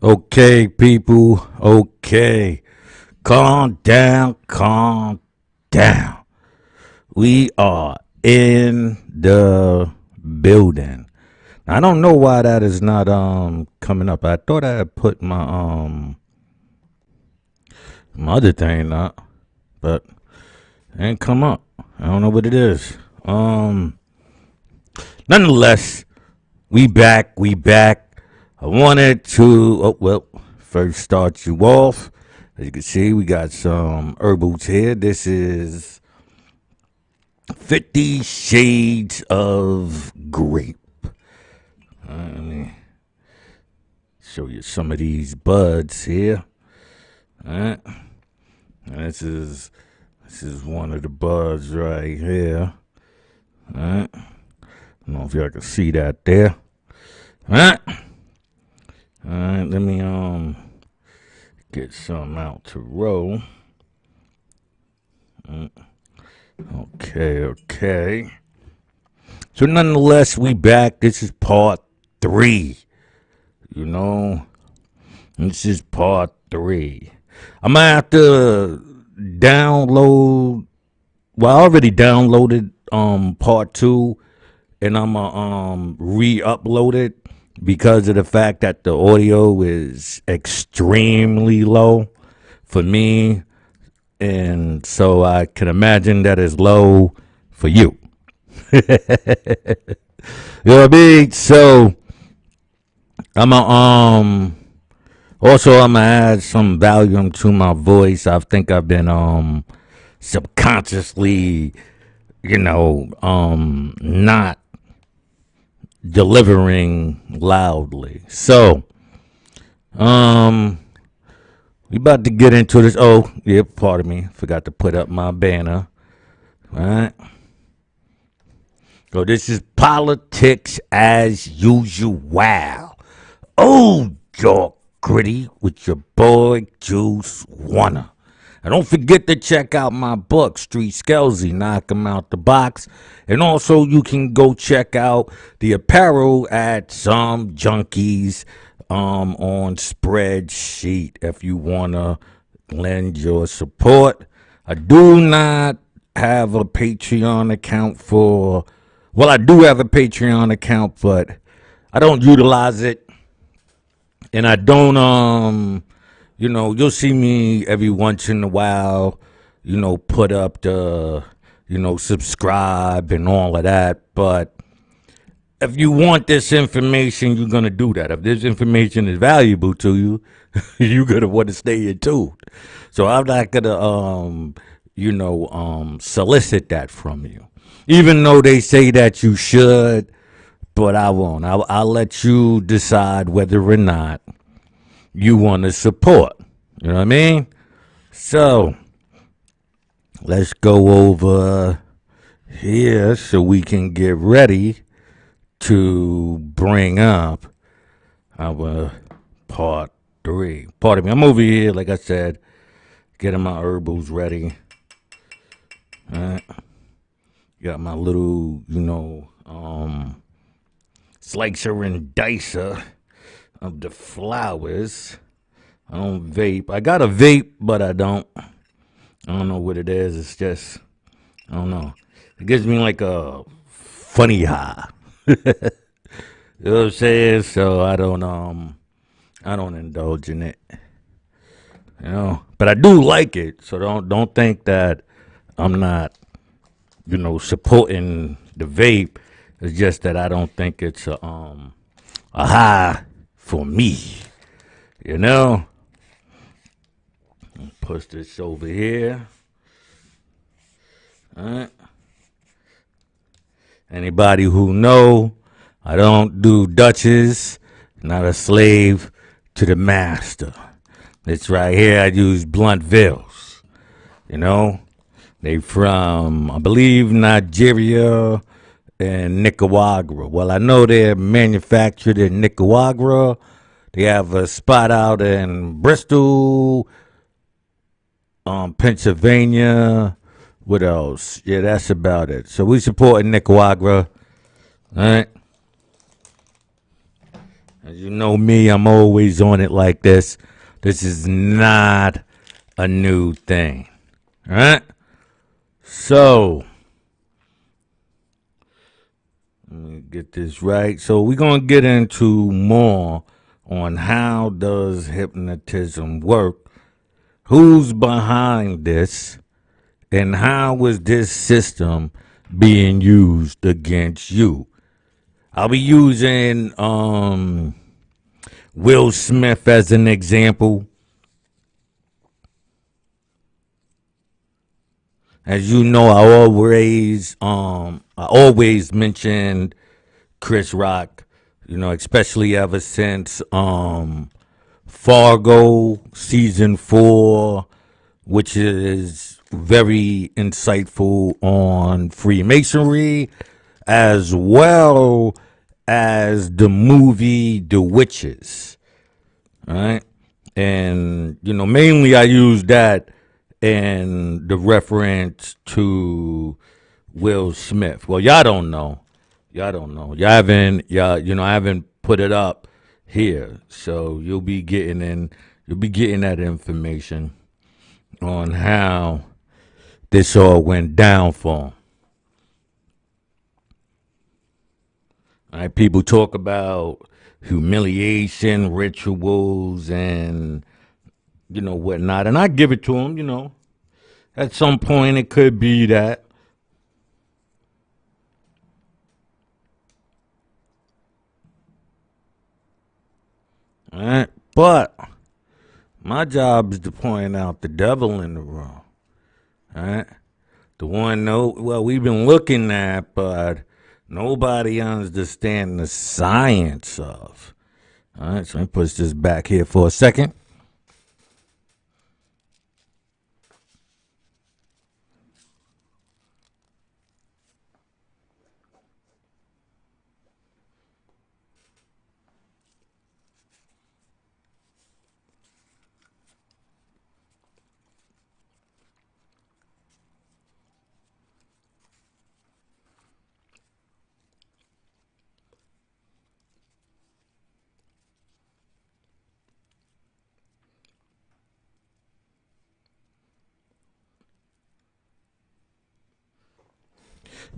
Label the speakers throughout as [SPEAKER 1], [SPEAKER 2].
[SPEAKER 1] Okay, people. Okay. Calm down. Calm down. We are in the building. I don't know why that is not coming up. I thought I had put my other thing up, but it ain't come up. I don't know what it is. Nonetheless, we back. We back. I wanted to first start you off. As you can see, we got some herbals here. This is 50 Shades of Grape. Let me show you some of these buds here. All right. And this is one of the buds right here. All right. I don't know if y'all can see that there. All right. All right. Let me get some out to roll. Okay. So nonetheless, we back. This is part 3. You know, this is part 3. I'm gonna have to download. Well, I already downloaded part 2, and I'm gonna re-upload it because of the fact that the audio is extremely low for me, and so I can imagine that is low for you. You know what I mean? So I'm gonna add some volume to my voice. I think I've been subconsciously, not delivering loudly. So we about to get into this. Oh, yeah, pardon me. Forgot to put up my banner. All right. So this is politics as usual. Oh, York Gritty with your boy Juice Warner. And don't forget to check out my book, Street Skelzy, Knock 'em Out the Box. And also you can go check out the apparel at Some Junkies on Spreadsheet if you want to lend your support. I do not have a Patreon account for... Well, I do have a Patreon account, but I don't utilize it. And I don't, you'll see me every once in a while, put up the, subscribe and all of that. But if you want this information, you're going to do that. If this information is valuable to you, you're going to want to stay in tune. So I'm not going to, solicit that from you. Even though they say that you should, but I won't. I'll let you decide whether or not you want to support. You know what I mean? So, let's go over here so we can get ready to bring up our part 3. Pardon me. I'm over here, like I said, getting my herbals ready. All right. Got my little, slicer and dicer of the flowers. I don't vape. I got a vape, but I don't know what it is. It's just, I don't know. It gives me like a funny high. You know what I'm saying? So I don't indulge in it. But I do like it. So don't think that I'm not, supporting the vape. It's just that I don't think it's a high for me. Push this over here. All right. Anybody who know, I don't do Dutches. Not a slave to the master. It's right here. I use blunt vills. They from, I believe, Nigeria and Nicaragua. Well, I know they're manufactured in Nicaragua. They have a spot out in Bristol, Pennsylvania. What else? Yeah, that's about it. So we support Nicaragua. All right. As you know me, I'm always on it like this. This is not a new thing. All right? So, let me get this right. So, we're going to get into more on how does hypnotism work, who's behind this, and how is this system being used against you. I'll be using Will Smith as an example. As you know, I always mentioned Chris Rock, especially ever since Fargo season 4, which is very insightful on Freemasonry, as well as the movie The Witches. All right. And, mainly I use that and the reference to Will Smith. Well, y'all don't know. Y'all haven't, I haven't put it up here. So you'll be getting that information on how this all went down for him. All right, people talk about humiliation, rituals, and whatnot, and I give it to them. At some point, it could be that. All right, but my job is to point out the devil in the room. All right, the one we've been looking at, but nobody understands the science of. All right, so let me push this back here for a second.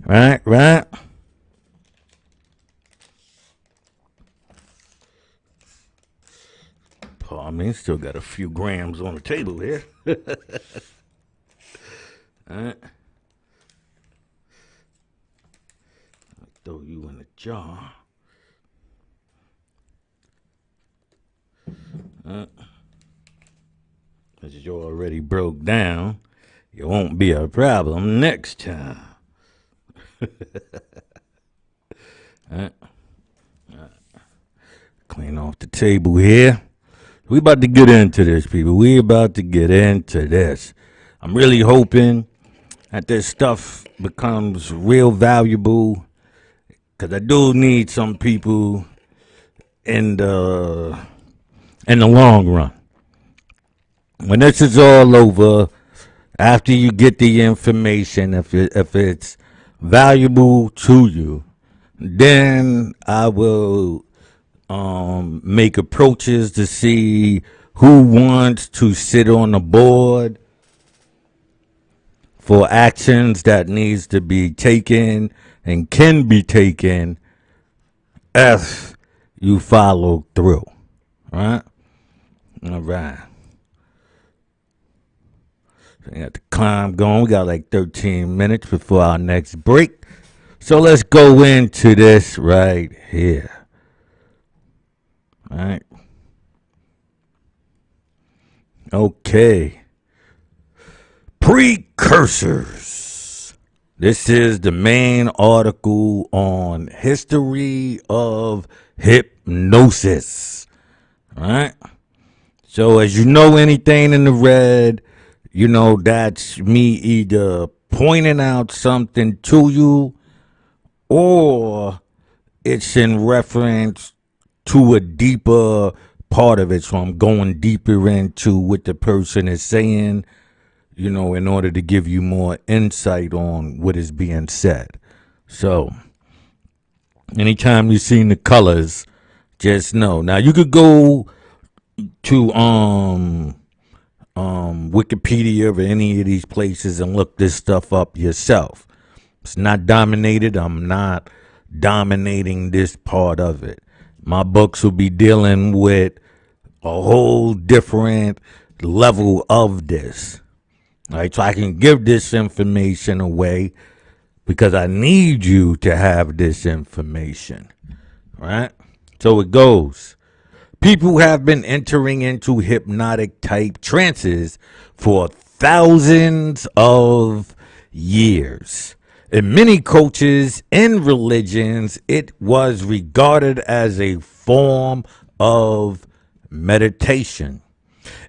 [SPEAKER 1] Right. Pardon me, still got a few grams on the table here. All right. I'll throw you in the jar. Because you already broke down, it won't be a problem next time. All right. Clean off the table here. We about to get into this, people. We about to get into this. I'm really hoping that this stuff becomes real valuable, because I do need some people in the long run. When this is all over, after you get the information, if it's valuable to you, then I will make approaches to see who wants to sit on the board for actions that needs to be taken and can be taken if you follow through. All right. So we got the climb going. We got like 13 minutes before our next break. So let's go into this right here. All right. Okay. Precursors. This is the main article on history of hypnosis. All right. So as you know, anything in the red, that's me either pointing out something to you, or it's in reference to a deeper part of it. So I'm going deeper into what the person is saying, in order to give you more insight on what is being said. So anytime you've seen the colors, Just know. Now you could go to Wikipedia or any of these places and look this stuff up yourself. It's not dominated. I'm not dominating this part of it. My books will be dealing with a whole different level of this. All right, so I can give this information away because I need you to have this information. All right, so it goes. People have been entering into hypnotic type trances for thousands of years. In many cultures and religions, it was regarded as a form of meditation.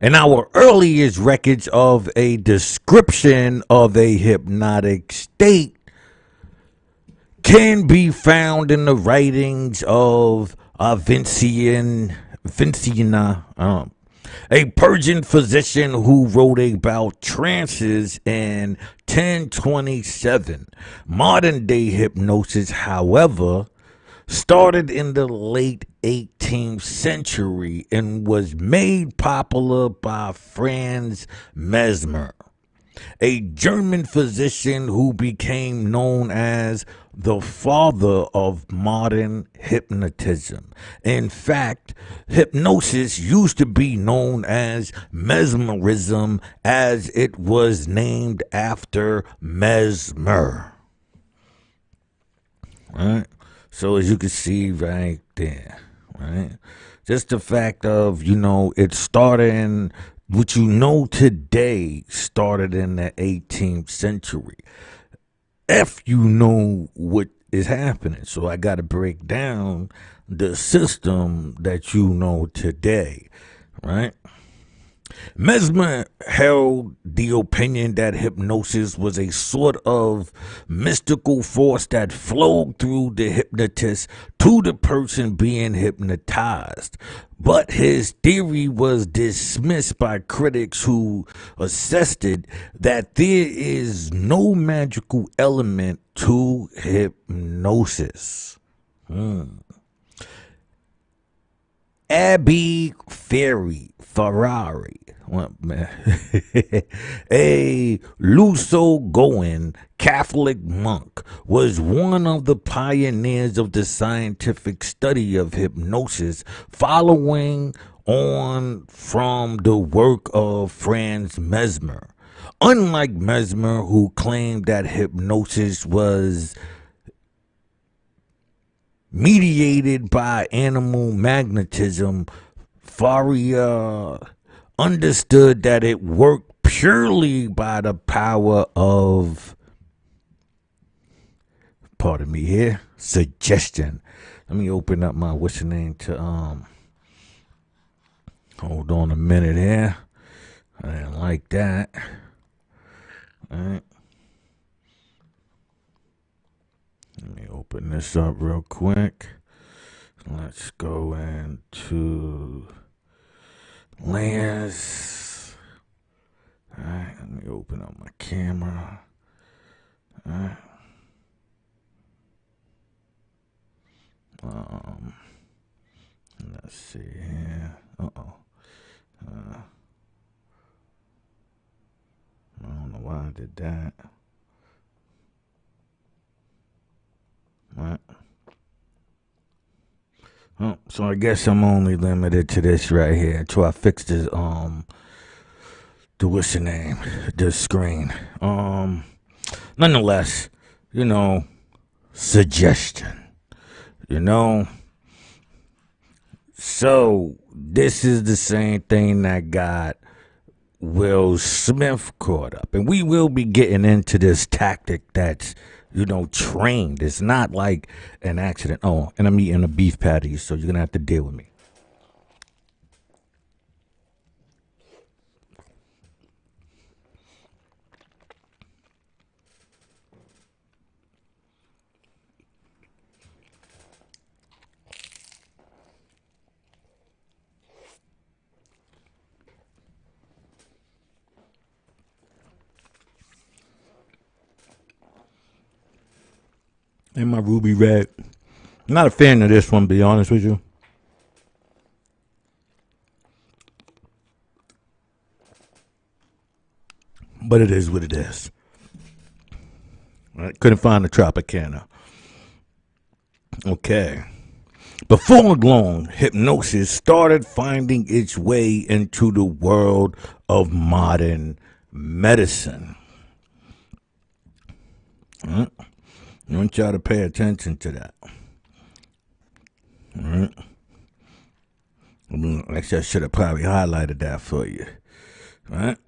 [SPEAKER 1] In our earliest records of a description of a hypnotic state can be found in the writings of Vincina, a Persian physician who wrote about trances in 1027. Modern day hypnosis, however, started in the late 18th century and was made popular by Franz Mesmer, a German physician who became known as the father of modern hypnotism. In fact, hypnosis used to be known as mesmerism, as it was named after Mesmer. Right? So as you can see right there, right? Just the fact of, it started in, what you know today started in the 18th century. If you know what is happening. So I got to break down the system that you know today, right? Mesmer held the opinion that hypnosis was a sort of mystical force that flowed through the hypnotist to the person being hypnotized. But his theory was dismissed by critics who assessed it that there is no magical element to hypnosis. Abby Ferrari, a Luso-Goan Catholic monk, was one of the pioneers of the scientific study of hypnosis, following on from the work of Franz Mesmer. Unlike Mesmer, who claimed that hypnosis was mediated by animal magnetism, Faria understood that it worked purely by the power of, pardon me here, suggestion. Let me open up my what's the name to hold on a minute here. I didn't like that. All right. Let me open this up real quick. Let's go into layers. Alright, let me open up my camera. Alright. Let's see here. I don't know why I did that. Right. Oh, so I guess I'm only limited to this right here until I fix this the what's the name? The screen. Nonetheless, suggestion. So this is the same thing that got Will Smith caught up. And we will be getting into this tactic that's trained. It's not like an accident. Oh, and I'm eating a beef patty, so you're going to have to deal with me. And my ruby red. I'm not a fan of this one, to be honest with you. But it is what it is. Right? Couldn't find the Tropicana. Okay. Before long, hypnosis started finding its way into the world of modern medicine. Right? I want y'all to pay attention to that. Right? Actually, I should have probably highlighted that for you. Right?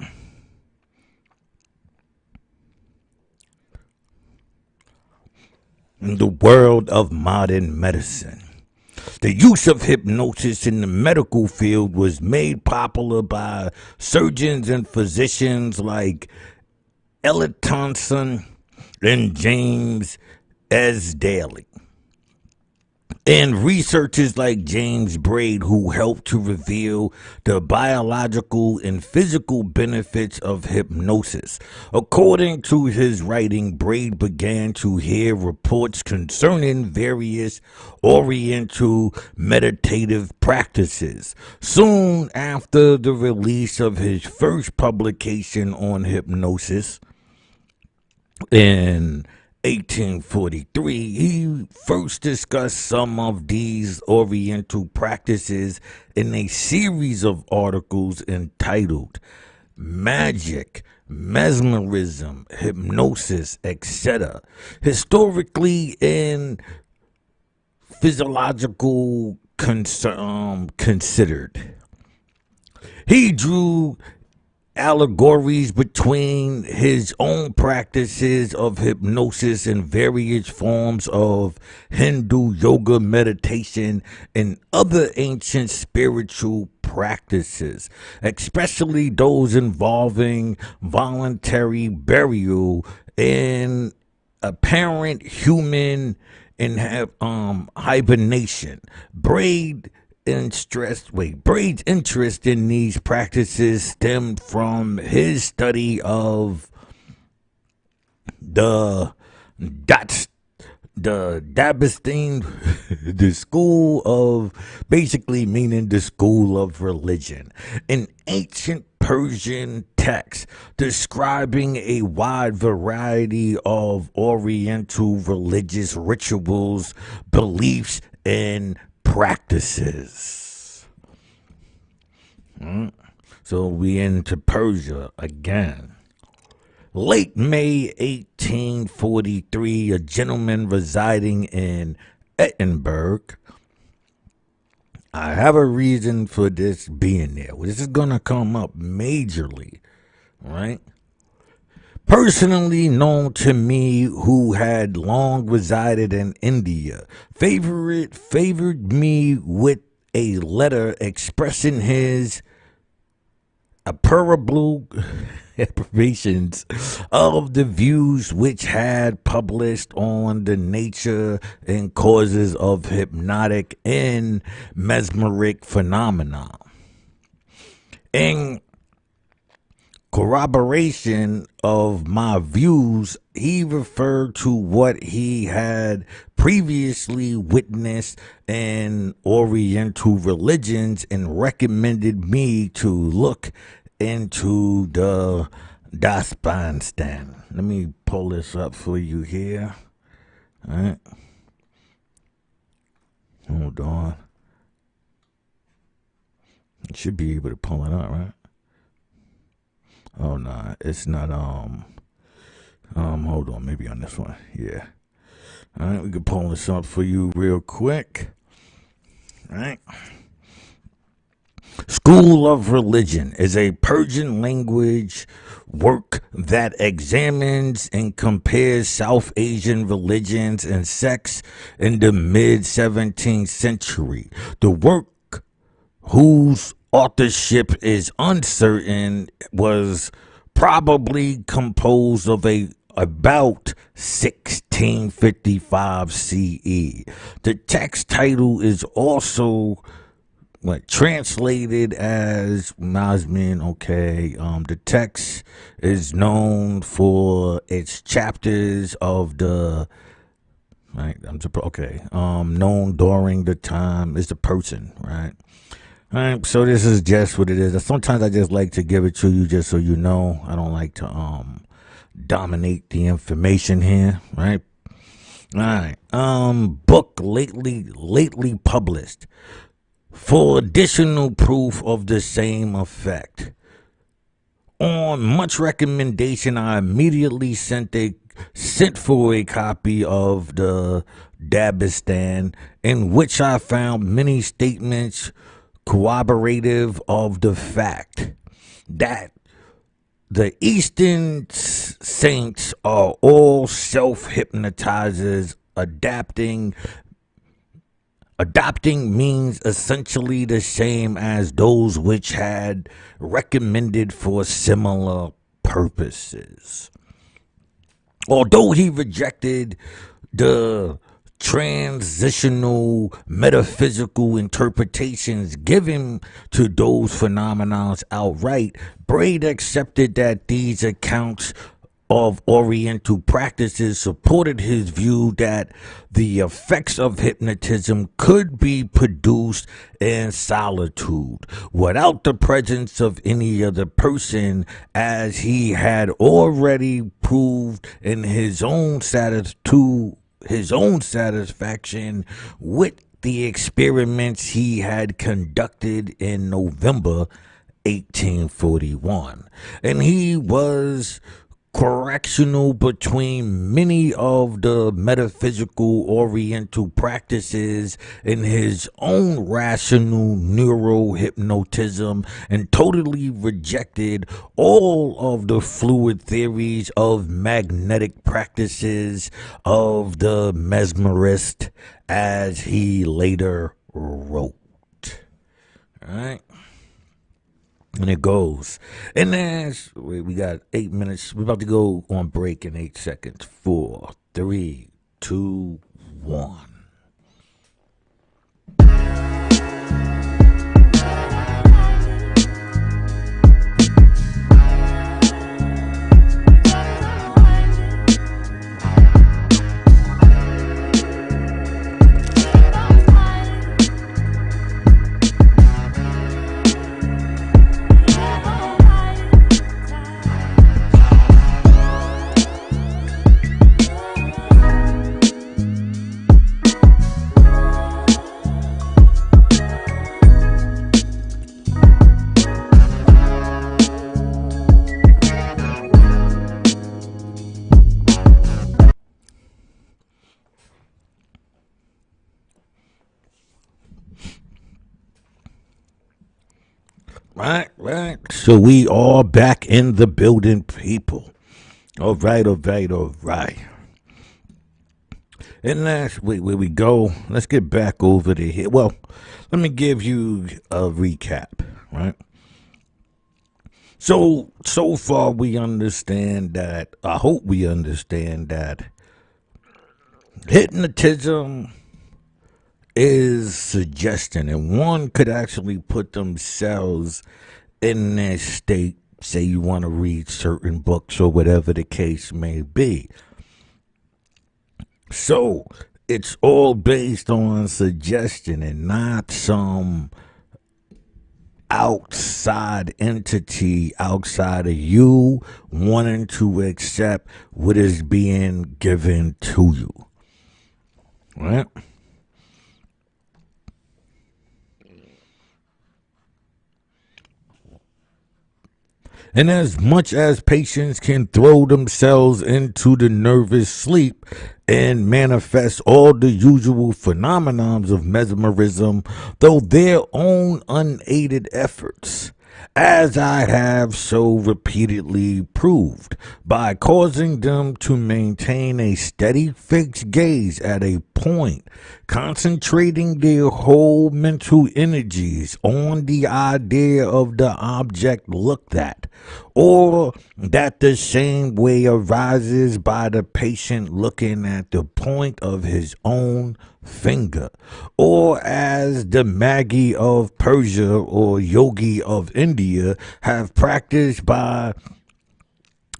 [SPEAKER 1] In the world of modern medicine, the use of hypnosis in the medical field was made popular by surgeons and physicians like Ellman and James S. Daly, and researchers like James Braid, who helped to reveal the biological and physical benefits of hypnosis. According to his writing, Braid began to hear reports concerning various Oriental meditative practices. Soon after the release of his first publication on hypnosis, in 1843, he first discussed some of these Oriental practices in a series of articles entitled Magic, Mesmerism, Hypnosis, etc. Historically and physiological considered. He drew allegories between his own practices of hypnosis and various forms of Hindu yoga, meditation, and other ancient spiritual practices, especially those involving voluntary burial and apparent human hibernation. Braid's interest in these practices stemmed from his study of the Dabistine, the school of, basically meaning the school of religion, an ancient Persian text describing a wide variety of Oriental religious rituals, beliefs, and practices. So we into Persia again. Late May 1843, a gentleman residing in Edinburgh. I have a reason for this being there. This is going to come up majorly, right? Personally known to me, who had long resided in India, favored me with a letter expressing his approbations of the views which had published on the nature and causes of hypnotic and mesmeric phenomena. In corroboration of my views, he referred to what he had previously witnessed in Oriental religions and recommended me to look into the Dasbanstan. Let me pull this up for you here. All right. Hold on. You should be able to pull it up, right? Oh no, it's not. Hold on, maybe on this one. Yeah. All right, we can pull this up for you real quick. All right. School of Religion is a Persian language work that examines and compares South Asian religions and sects in the mid-17th century. The work, whose authorship is uncertain, was probably composed of about 1655 CE. The text title is also translated as Masmin. Okay, the text is known for its chapters of the known during the time is the person, right? All right, so this is just what it is. Sometimes I just like to give it to you just so you know. I don't like to dominate the information here, right? All right. Book lately published for additional proof of the same effect. On much recommendation, I immediately sent for a copy of the Dabistan, in which I found many statements corroborative of the fact that the Eastern saints are all self-hypnotizers. Adopting means essentially the same as those which had recommended for similar purposes. Although he rejected the transitional metaphysical interpretations given to those phenomena outright, Braid accepted that these accounts of Oriental practices supported his view that the effects of hypnotism could be produced in solitude without the presence of any other person, as he had already proved in his own satisfaction with the experiments he had conducted in November 1841. And he was correctional between many of the metaphysical Oriental practices in his own rational neurohypnotism, and totally rejected all of the fluid theories of magnetic practices of the mesmerist, as he later wrote. All right. And it goes. And then we got 8 minutes. We're about to go on break in 8 seconds. 4, 3, 2, 1. Right. So we are back in the building, people. All right. And that's where we go. Let's get back over to here. Well, let me give you a recap, right? So far we understand that, I hope we understand that hypnotism is suggestion, and one could actually put themselves in that state. Say you want to read certain books or whatever the case may be. So it's all based on suggestion and not some outside entity outside of you wanting to accept what is being given to you. Right? And as much as patients can throw themselves into the nervous sleep and manifest all the usual phenomenons of mesmerism, though their own unaided efforts, as I have so repeatedly proved, by causing them to maintain a steady fixed gaze at a point, concentrating their whole mental energies on the idea of the object looked at, or that the same way arises by the patient looking at the point of his own finger, or as the Magi of Persia or Yogi of India have practiced for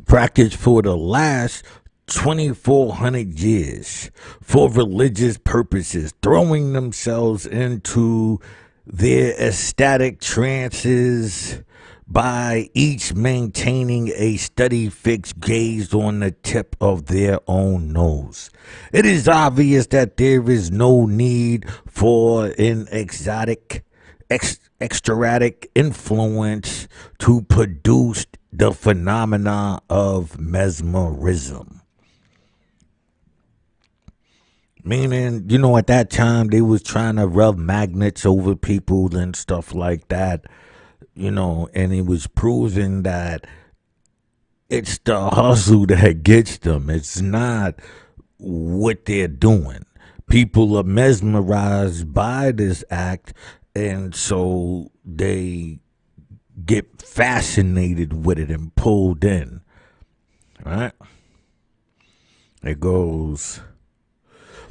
[SPEAKER 1] the last 2,400 years for religious purposes, throwing themselves into their ecstatic trances by each maintaining a steady fixed gaze on the tip of their own nose. It is obvious that there is no need for an extratic influence to produce the phenomena of mesmerism. Meaning, at that time they was trying to rub magnets over people and stuff like that, and it was proven that it's the hustle that gets them. It's not what they're doing. People are mesmerized by this act, and so they get fascinated with it and pulled in. Right? It goes,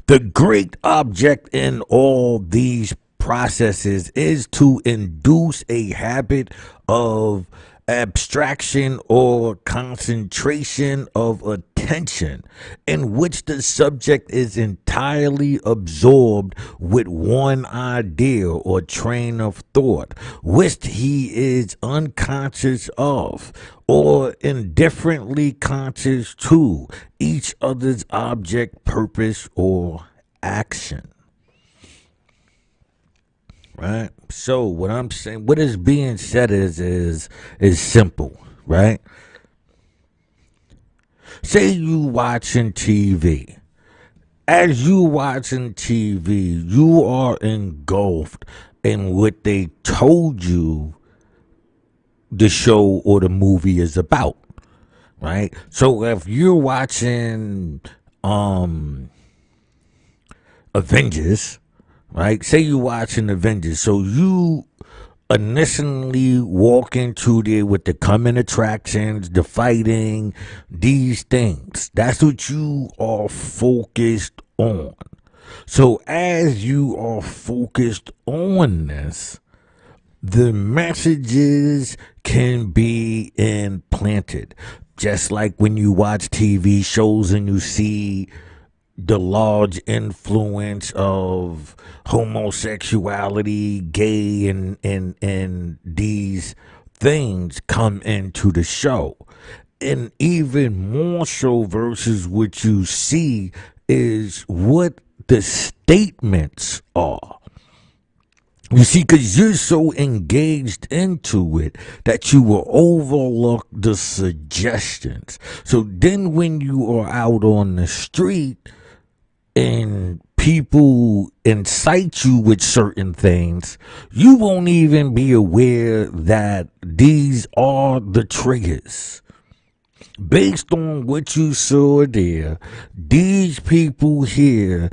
[SPEAKER 1] the great object in all these processes is to induce a habit of abstraction or concentration of attention in which the subject is entirely absorbed with one idea or train of thought, which he is unconscious of or indifferently conscious to each other's object, purpose, or action. Right? So what I'm saying, what is being said is simple, right? Say you watching TV. As you watching TV, you are engulfed in what they told you the show or the movie is about, right? So if you're watching Avengers, right? Say you watching Avengers, so you initially walk into there with the coming attractions, the fighting, these things. That's what you are focused on. So as you are focused on this, the messages can be implanted. Just like when you watch TV shows and you see the large influence of homosexuality, gay, and these things come into the show. And even more so versus what you see is what the statements are. You see, because you're so engaged into it that you will overlook the suggestions. So then when you are out on the street and people incite you with certain things, you won't even be aware that these are the triggers. Based on what you saw there, these people here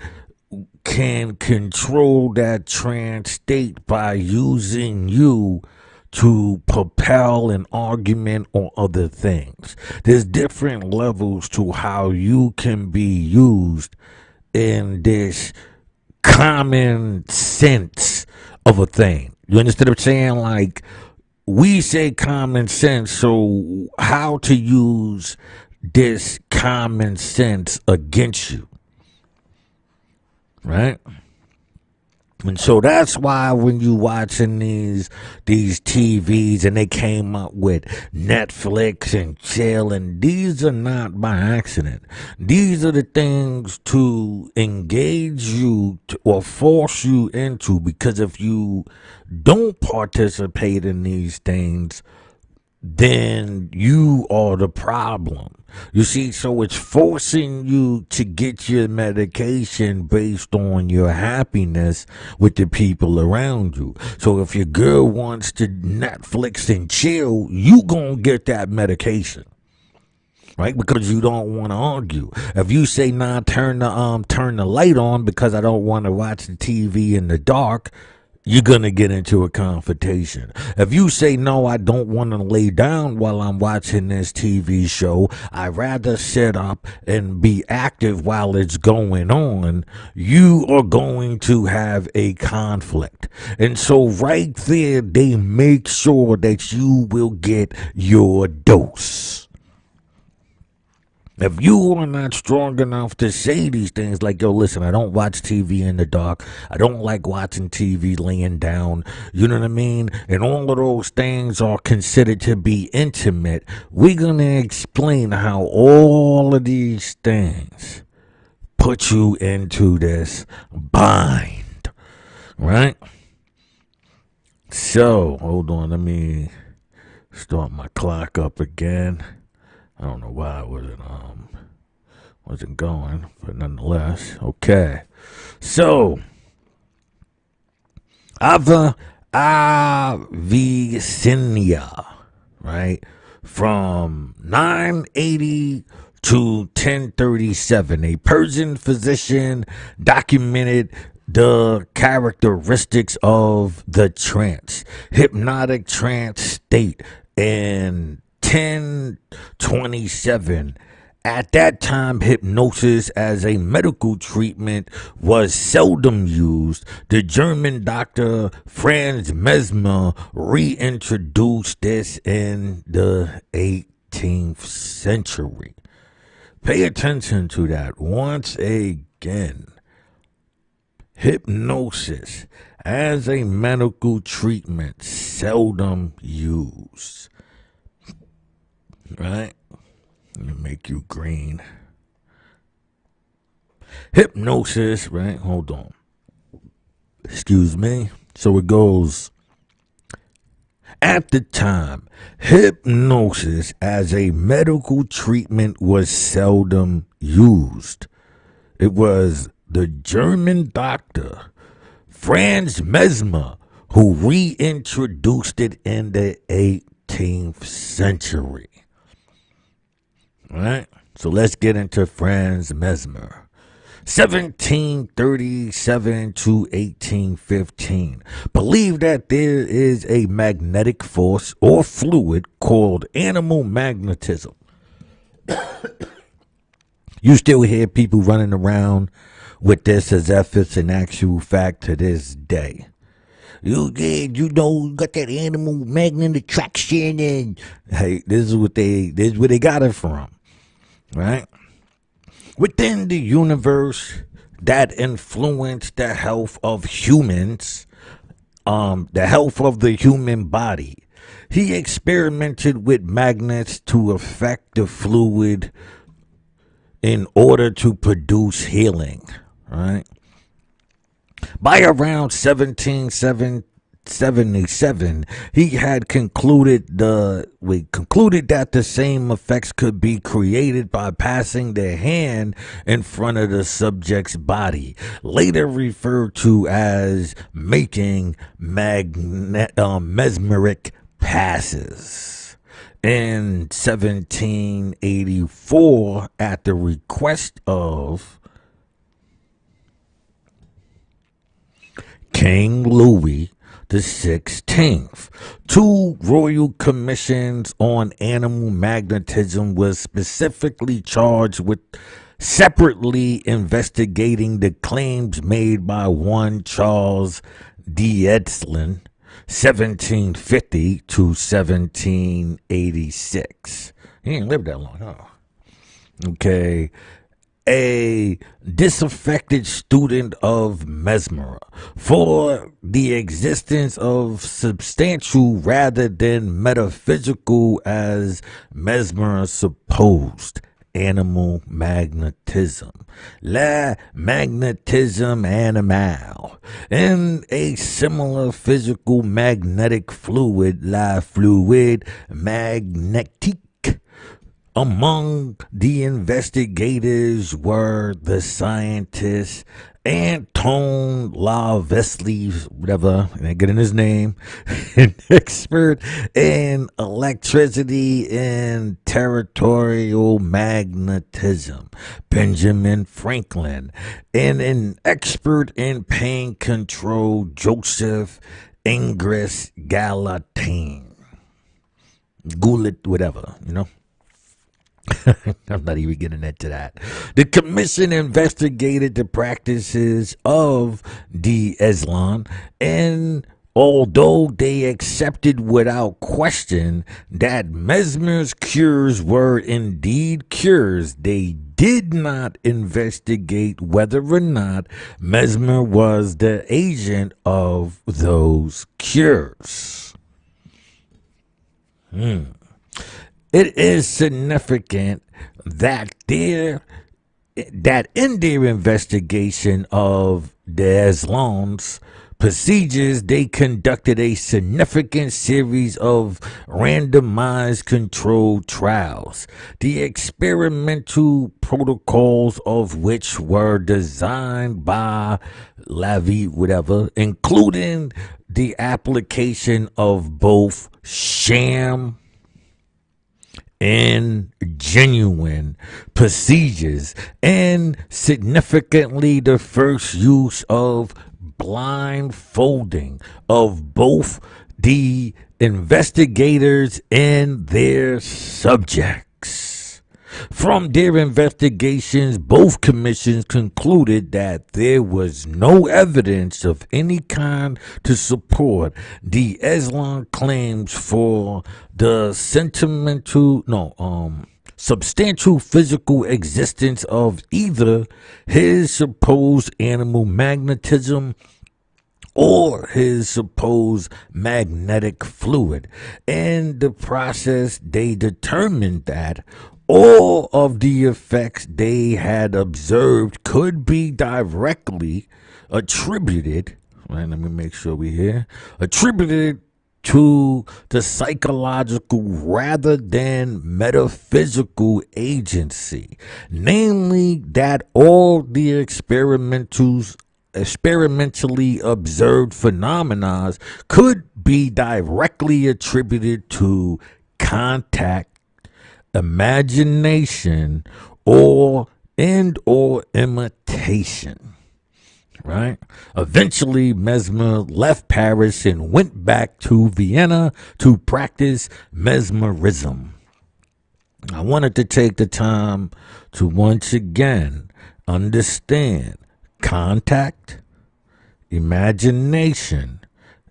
[SPEAKER 1] can control that trance state by using you to propel an argument or other things. There's different levels to how you can be used in this common sense of a thing. You understand what I'm saying? Like, we say common sense, so how to use this common sense against you, right? And so that's why when you watching these TVs and they came up with Netflix and chill, and these are not by accident. These are the things to engage you or force you into, because if you don't participate in these things, then you are the problem. You see, so it's forcing you to get your medication based on your happiness with the people around you. So if your girl wants to Netflix and chill, you gonna get that medication. Right? Because you don't want to argue. If you say, nah, turn the light on because I don't want to watch the TV in the dark, you're going to get into a confrontation. If you say, no, I don't want to lay down while I'm watching this TV show, I'd rather sit up and be active while it's going on, you are going to have a conflict. And so right there, they make sure that you will get your dose. If you are not strong enough to say these things, like, yo, listen, I don't watch TV in the dark. I don't like watching TV laying down. You know what I mean? And all of those things are considered to be intimate. We're going to explain how all of these things put you into this bind, right? So, hold on. Let me start my clock up again. I don't know why I wasn't going, but nonetheless, okay. So, Avicennia, right, from 980 to 1037, a Persian physician documented the characteristics of the hypnotic trance state in 1027. At that time, hypnosis as a medical treatment was seldom used. The German doctor Franz Mesmer reintroduced this in the 18th century. Pay attention to that once again. Hypnosis as a medical treatment, seldom used. Right? Let me make you green. Hypnosis, right? Hold on. Excuse me. So it goes. At the time, hypnosis as a medical treatment was seldom used. It was the German doctor Franz Mesmer who reintroduced it in the 18th century. All right, so let's get into Franz Mesmer. 1737 to 1815. Believe that there is a magnetic force or fluid called animal magnetism. You still hear people running around with this as if it's an actual fact to this day. You got that animal magnet attraction, and hey, this is where they got it from. Right? Within the universe that influenced the health of humans, the health of the human body, he experimented with magnets to affect the fluid in order to produce healing. Right? By around 1777, he had concluded that the same effects could be created by passing the hand in front of the subject's body, later referred to as making mesmeric passes. In 1784, at the request of King Louis XVI, 2 royal commissions on animal magnetism was specifically charged with separately investigating the claims made by one Charles Ellman, 1750 to 1786. He didn't live that long, huh? Okay. A disaffected student of Mesmer for the existence of substantial rather than metaphysical, as Mesmer supposed, animal magnetism, la magnetism animal, and a similar physical magnetic fluid, la fluid magnétique. Among the investigators were the scientist Anton Lavesley, whatever, I didn't get in his name, an expert in electricity and territorial magnetism, Benjamin Franklin, and an expert in pain control, Joseph Ingres Gallatin. Goulet, whatever, you know. I'm not even getting into that. The commission investigated the practices of Ellman and Although they accepted without question that Mesmer's cures were indeed cures, they did not investigate whether or not Mesmer was the agent of those cures. It is significant that in their investigation of the Islam's procedures, they conducted a significant series of randomized controlled trials, the experimental protocols of which were designed by Lavie, whatever, including the application of both sham and genuine procedures, and significantly the first use of blindfolding of both the investigators and their subjects. From their investigations, both commissions concluded that there was no evidence of any kind to support the Islam claims for the substantial physical existence of either his supposed animal magnetism or his supposed magnetic fluid. In the process, they determined that all of the effects they had observed could be directly attributed, right? Let me make sure we hear, attributed to the psychological rather than metaphysical agency, namely that all the experimentally observed phenomena could be directly attributed to contact, imagination, or imitation. Right? Eventually, Mesmer left Paris and went back to Vienna to practice mesmerism. I wanted to take the time to once again understand contact, imagination,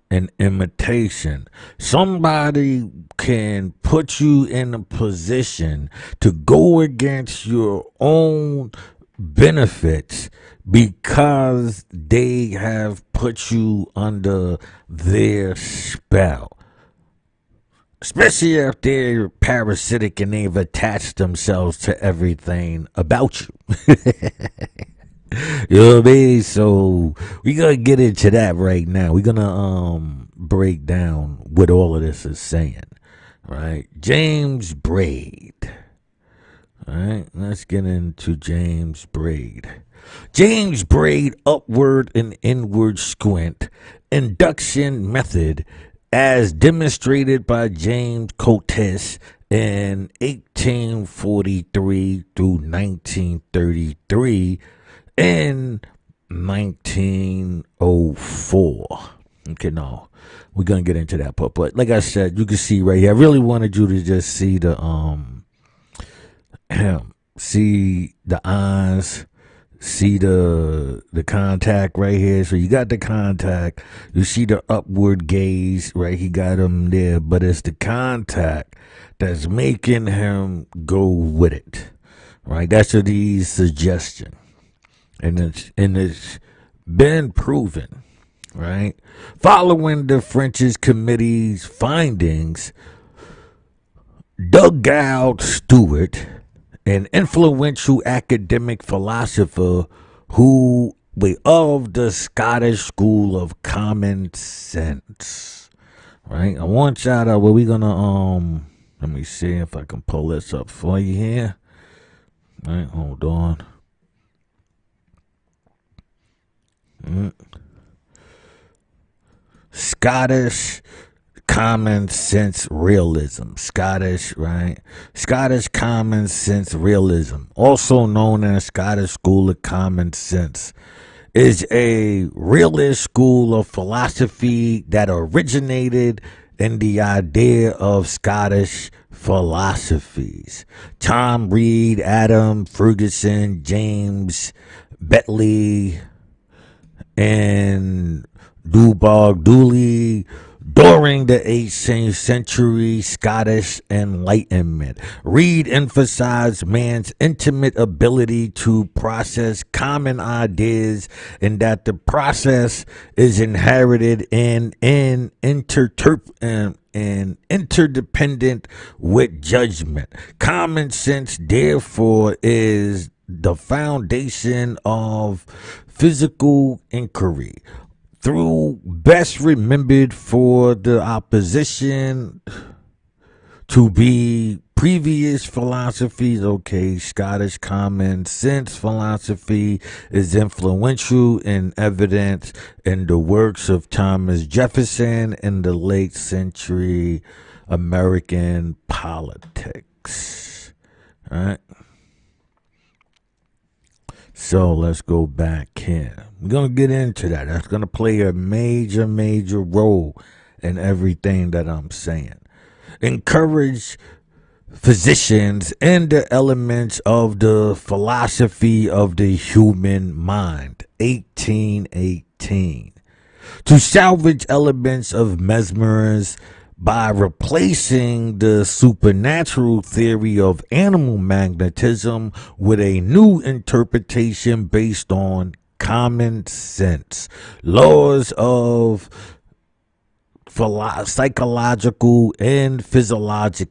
[SPEAKER 1] and imitation. Somebody can put you in a position to go against your own benefits because they have put you under their spell. Especially if they're parasitic and they've attached themselves to everything about you. You know what I mean? So we're gonna get into that right now. We're gonna break down what all of this is saying. Right? James Braid. Alright, let's get into James Braid. James Braid upward and inward squint induction method as demonstrated by James Cotes in 1843 through 1933 and 1904. Okay, no, we're gonna get into that part. But like I said, you can see right here. I really wanted you to just see the see the eyes, see the contact right here. So you got the contact, you see the upward gaze, right? He got him there, but it's the contact that's making him go with it, right? That's what he's suggesting, and it's been proven, right? Following the French committee's findings, Dugald Stewart, an influential academic philosopher of the Scottish School of Common Sense, right? I want y'all to, we're gonna, let me see if I can pull this up for you here. All right, hold on. Scottish Common Sense Realism. Scottish, right? Scottish Common Sense Realism, also known as Scottish School of Common Sense, is a realist school of philosophy that originated in the idea of Scottish philosophies. Tom Reed, Adam Ferguson, James Bentley, and Dubog Dooley during the 18th century Scottish Enlightenment. Reed emphasized man's intimate ability to process common ideas and that the process is inherited and interdependent with judgment. Common sense, therefore, is the foundation of physical inquiry through best remembered for the opposition to be previous philosophies. Okay, Scottish common sense philosophy is influential and evident in the works of Thomas Jefferson in the late century American politics. All right. So let's go back here. We're going to get into that. That's going to play a major, major role in everything that I'm saying. Encourage physicians and the elements of the philosophy of the human mind. 1818. To salvage elements of mesmerism by replacing the supernatural theory of animal magnetism with a new interpretation based on common sense, laws of psychological and physiology.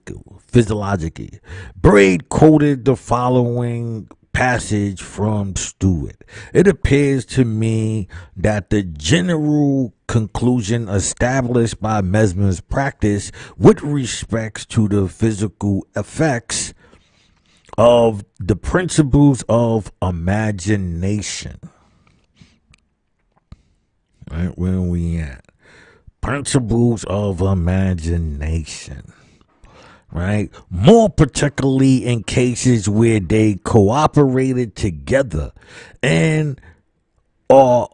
[SPEAKER 1] Braid quoted the following passage from Stewart. It appears to me that the general conclusion established by Mesmer's practice with respects to the physical effects of the principles of imagination. Right, where are we at? Principles of imagination. Right? More particularly in cases where they cooperated together and or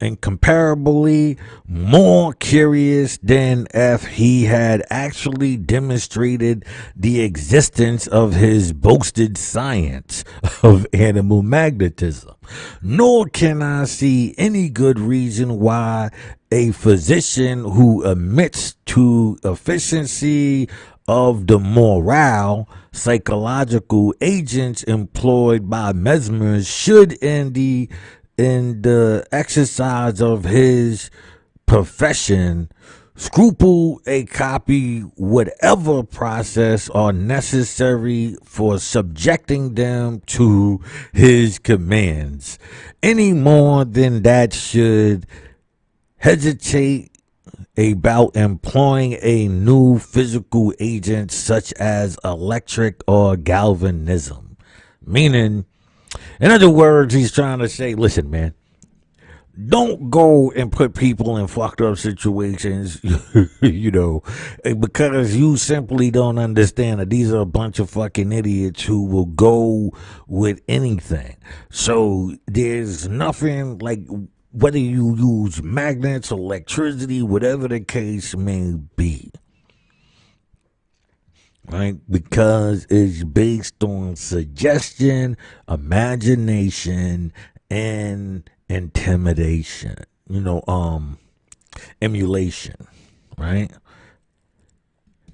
[SPEAKER 1] incomparably more curious than if he had actually demonstrated the existence of his boasted science of animal magnetism. Nor can I see any good reason why a physician who admits to efficiency of the morale psychological agents employed by Mesmer should in the exercise of his profession scruple a copy whatever process are necessary for subjecting them to his commands, any more than that should hesitate about employing a new physical agent such as electric or galvanism. Meaning, in other words, he's trying to say, listen, man, don't go and put people in fucked up situations, because you simply don't understand that these are a bunch of fucking idiots who will go with anything. So there's nothing like, whether you use magnets, electricity, whatever the case may be, right? Because it's based on suggestion, imagination, and intimidation, emulation, right?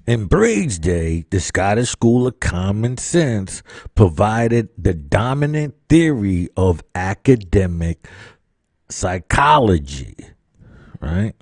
[SPEAKER 1] In Braid's day, the Scottish school of common sense provided the dominant theory of academic psychology, right?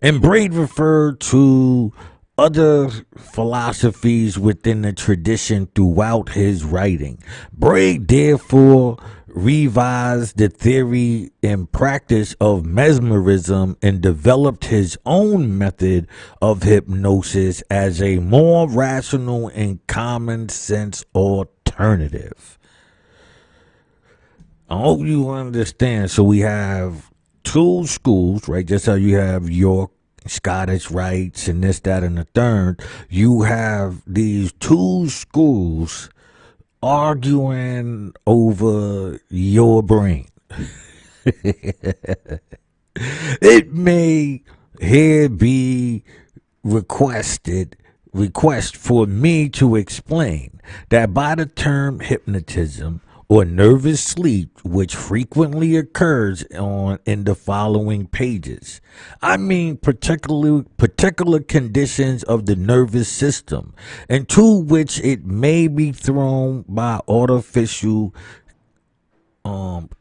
[SPEAKER 1] And Braid referred to other philosophies within the tradition throughout his writing. Braid therefore revised the theory and practice of mesmerism and developed his own method of hypnosis as a more rational and common sense alternative. I hope you understand. So we have two schools, right? Just how you have York, Scottish rites, and this, that, and the third. You have these two schools arguing over your brain. It may here be request for me to explain that by the term hypnotism or nervous sleep, which frequently occurs in the following pages. I mean particular conditions of the nervous system, into which it may be thrown by artificial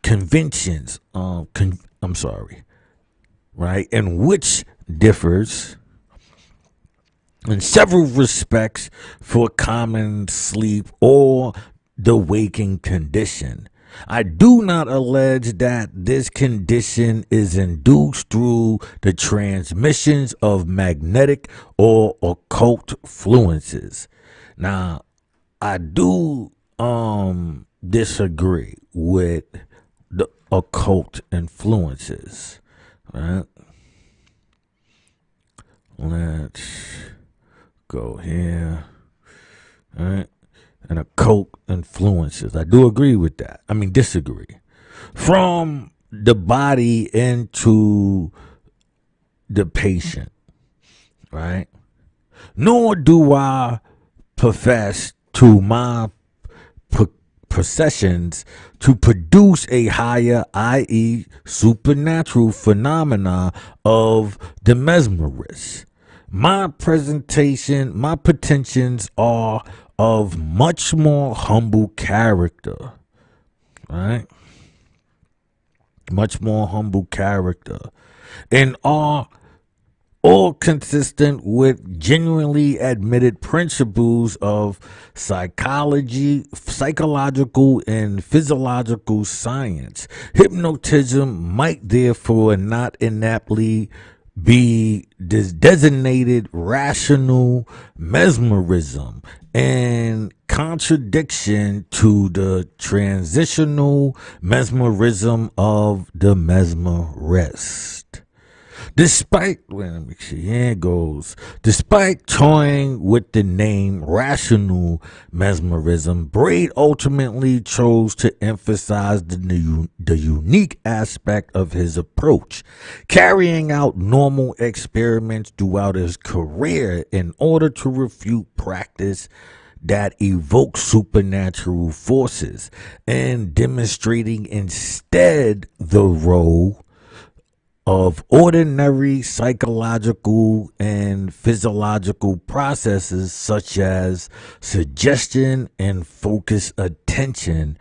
[SPEAKER 1] conventions. Right, and which differs in several respects for common sleep or the waking condition. I do not allege that this condition is induced through the transmissions of magnetic or occult influences. Now, I do disagree with the occult influences. Right? Let's go here. All right. And occult influences. I do agree with that. I mean, disagree. From the body into the patient. Right? Nor do I profess to my processions to produce a higher, i.e., supernatural phenomena of the mesmerist. My pretensions are of much more humble character, right? Much more humble character, and are all consistent with genuinely admitted principles of psychological and physiological science. Hypnotism might therefore not inaptly be designated rational mesmerism, in contradiction to the transitional mesmerism of the mesmerist. Despite toying with the name rational mesmerism, Braid ultimately chose to emphasize the unique aspect of his approach, carrying out normal experiments throughout his career in order to refute practice that evokes supernatural forces, and demonstrating instead the role of ordinary psychological and physiological processes such as suggestion and focused attention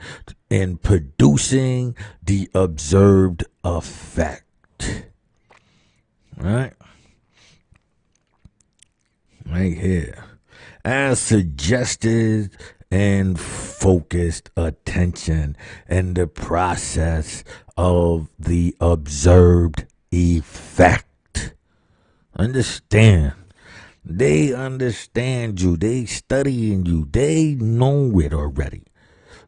[SPEAKER 1] in producing the observed effect. Right here. As suggested and focused attention in the process of the observed effect. Understand. They understand you. They studying you. They know it already.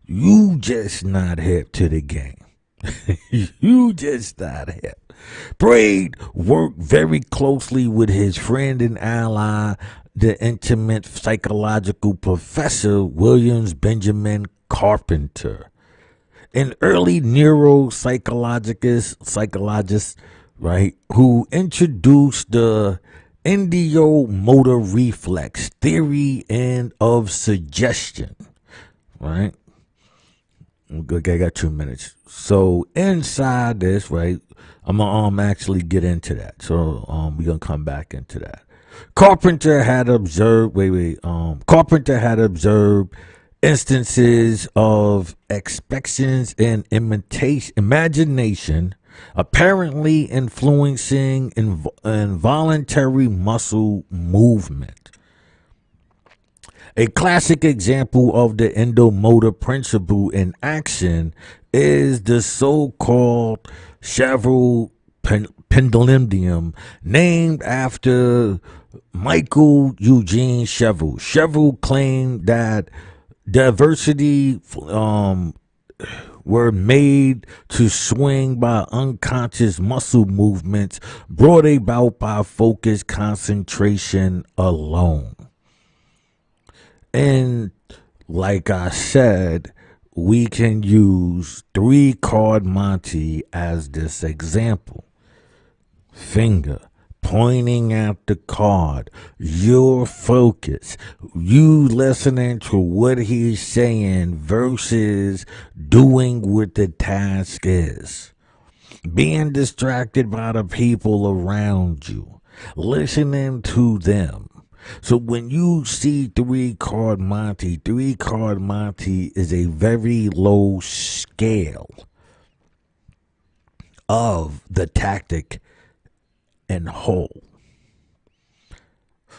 [SPEAKER 1] You just not hip to the game. You just not hip. Braid worked very closely with his friend and ally, the intimate psychological professor Williams Benjamin Carpenter, an early neuropsychologist, right, who introduced the endomotor reflex theory and of suggestion, right? Okay, I got 2 minutes. So inside this, right, I'm gonna actually get into that. So we're gonna come back into that. Carpenter had observed instances of expectations and imagination apparently influencing involuntary muscle movement. A classic example of the endomotor principle in action is the so-called Chevreul pendulum, named after Michael Eugene Chevreul. Chevreul claimed that diversity were made to swing by unconscious muscle movements brought about by focused concentration alone. And like I said, we can use 3-card Monte as this example. Finger, pointing at the card, your focus, you listening to what he's saying versus doing what the task is. Being distracted by the people around you, listening to them. So when you see three-card Monty is a very low scale of the tactic and whole.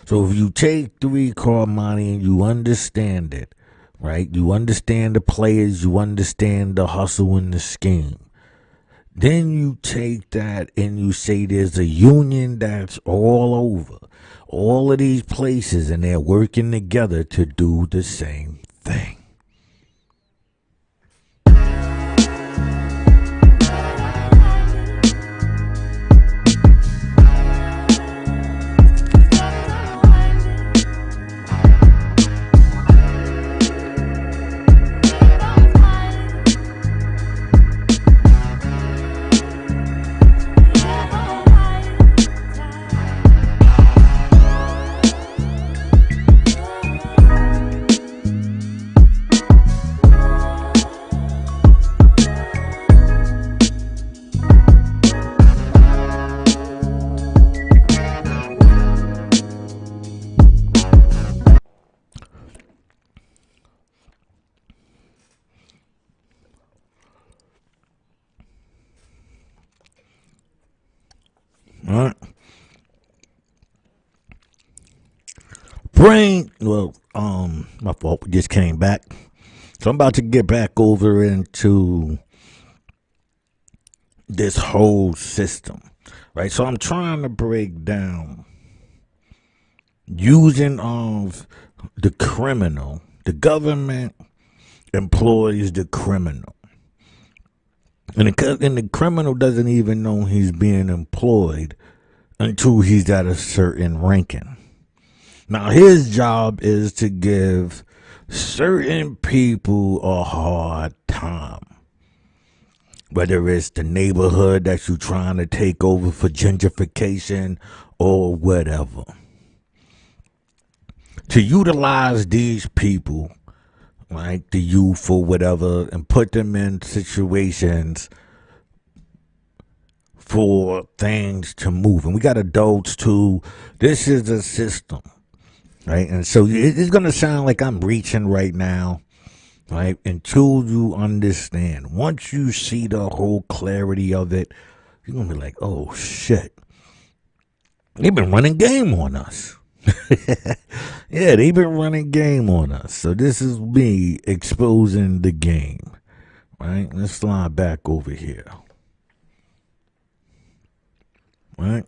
[SPEAKER 1] So if you take three-card Monty and you understand it, right? You understand the players, you understand the hustle and the scheme. Then you take that and you say there's a union that's all over, all of these places, and they're working together to do the same thing. All right. My fault. We just came back. So I'm about to get back over into this whole system, right? So I'm trying to break down using of the criminal. The government employs the criminal. And the criminal doesn't even know he's being employed until he's at a certain ranking. Now, his job is to give certain people a hard time. Whether it's the neighborhood that you're trying to take over for gentrification or whatever. To utilize these people, like the youth or whatever, and put them in situations for things to move. And we got adults too. This is a system, right? And so it's going to sound like I'm reaching right now, right? Until you understand. Once you see the whole clarity of it, you're going to be like, oh shit, they've been running game on us. Yeah, they've been running game on us. So this is me exposing the game, right? Let's slide back over here, right?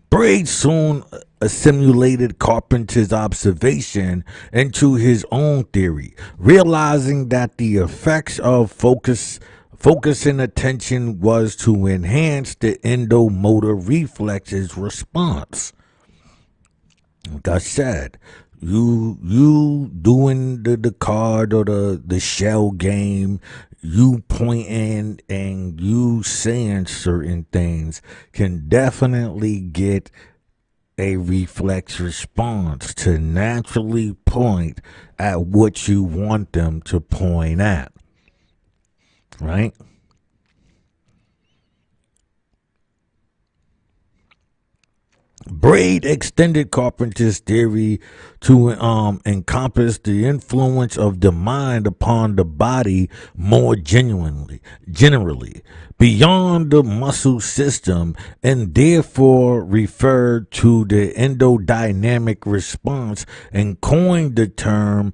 [SPEAKER 1] Braid soon assimilated Carpenter's observation into his own theory, realizing that the effects of focusing attention was to enhance the endomotor reflexes response. Like I said, you doing the card or the shell game, you pointing and you saying certain things can definitely get a reflex response to naturally point at what you want them to point at. Right? Braid extended Carpenter's theory to encompass the influence of the mind upon the body more generally, beyond the muscle system, and therefore referred to the endodynamic response and coined the term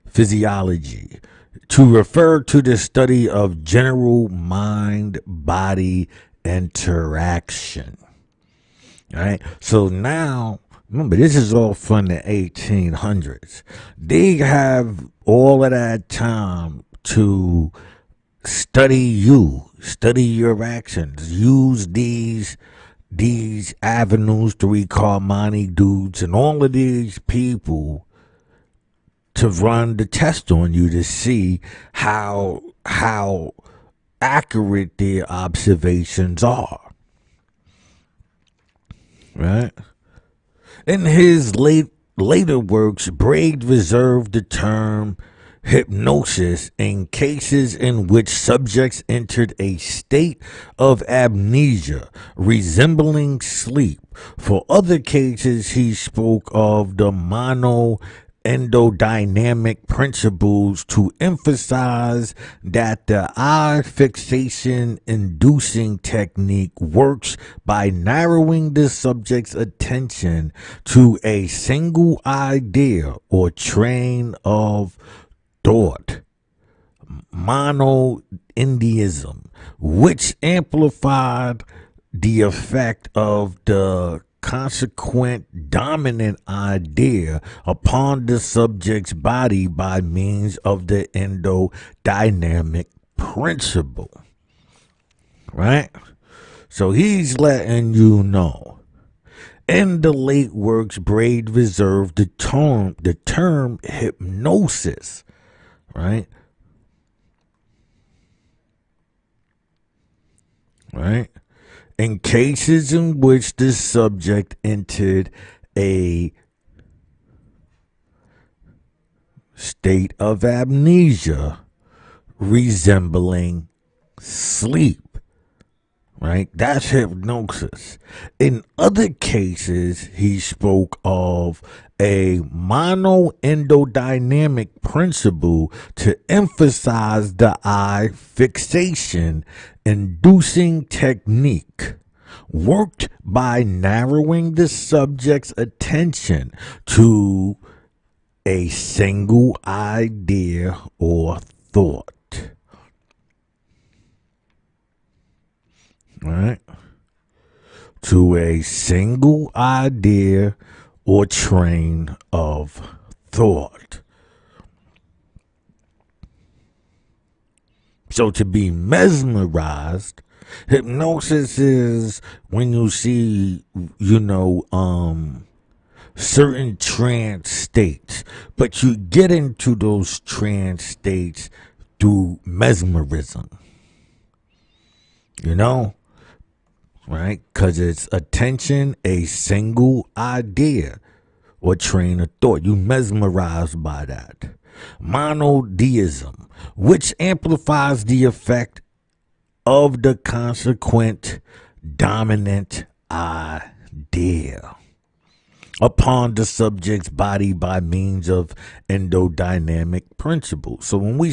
[SPEAKER 1] physiology, to refer to the study of general mind-body interaction. All right. So now, remember, this is all from the 1800s. They have all of that time to study you, study your actions, use these avenues to recall money dudes and all of these people to run the test on you to see how accurate their observations are. Right? In his later works, Braid reserved the term hypnosis in cases in which subjects entered a state of amnesia resembling sleep. For other cases, he spoke of the endodynamic principles to emphasize that the eye fixation inducing technique works by narrowing the subject's attention to a single idea or train of thought. Monotheism, which amplified the effect of the consequent dominant idea upon the subject's body by means of the endodynamic principle. Right? So he's letting you know. In the late works, Braid reserved the term hypnosis. Right? Right? In cases in which the subject entered a state of amnesia resembling sleep. Right? That's hypnosis. In other cases, he spoke of a monoendodynamic principle to emphasize the eye fixation inducing technique worked by narrowing the subject's attention to a single idea or thought. Right? To a single idea or train of thought. So to be mesmerized, hypnosis is when you see, certain trance states, but you get into those trance states through mesmerism. Right? Because it's attention, a single idea or train of thought. You mesmerized by that. Monotheism, which amplifies the effect of the consequent dominant idea upon the subject's body by means of endodynamic principles. So when we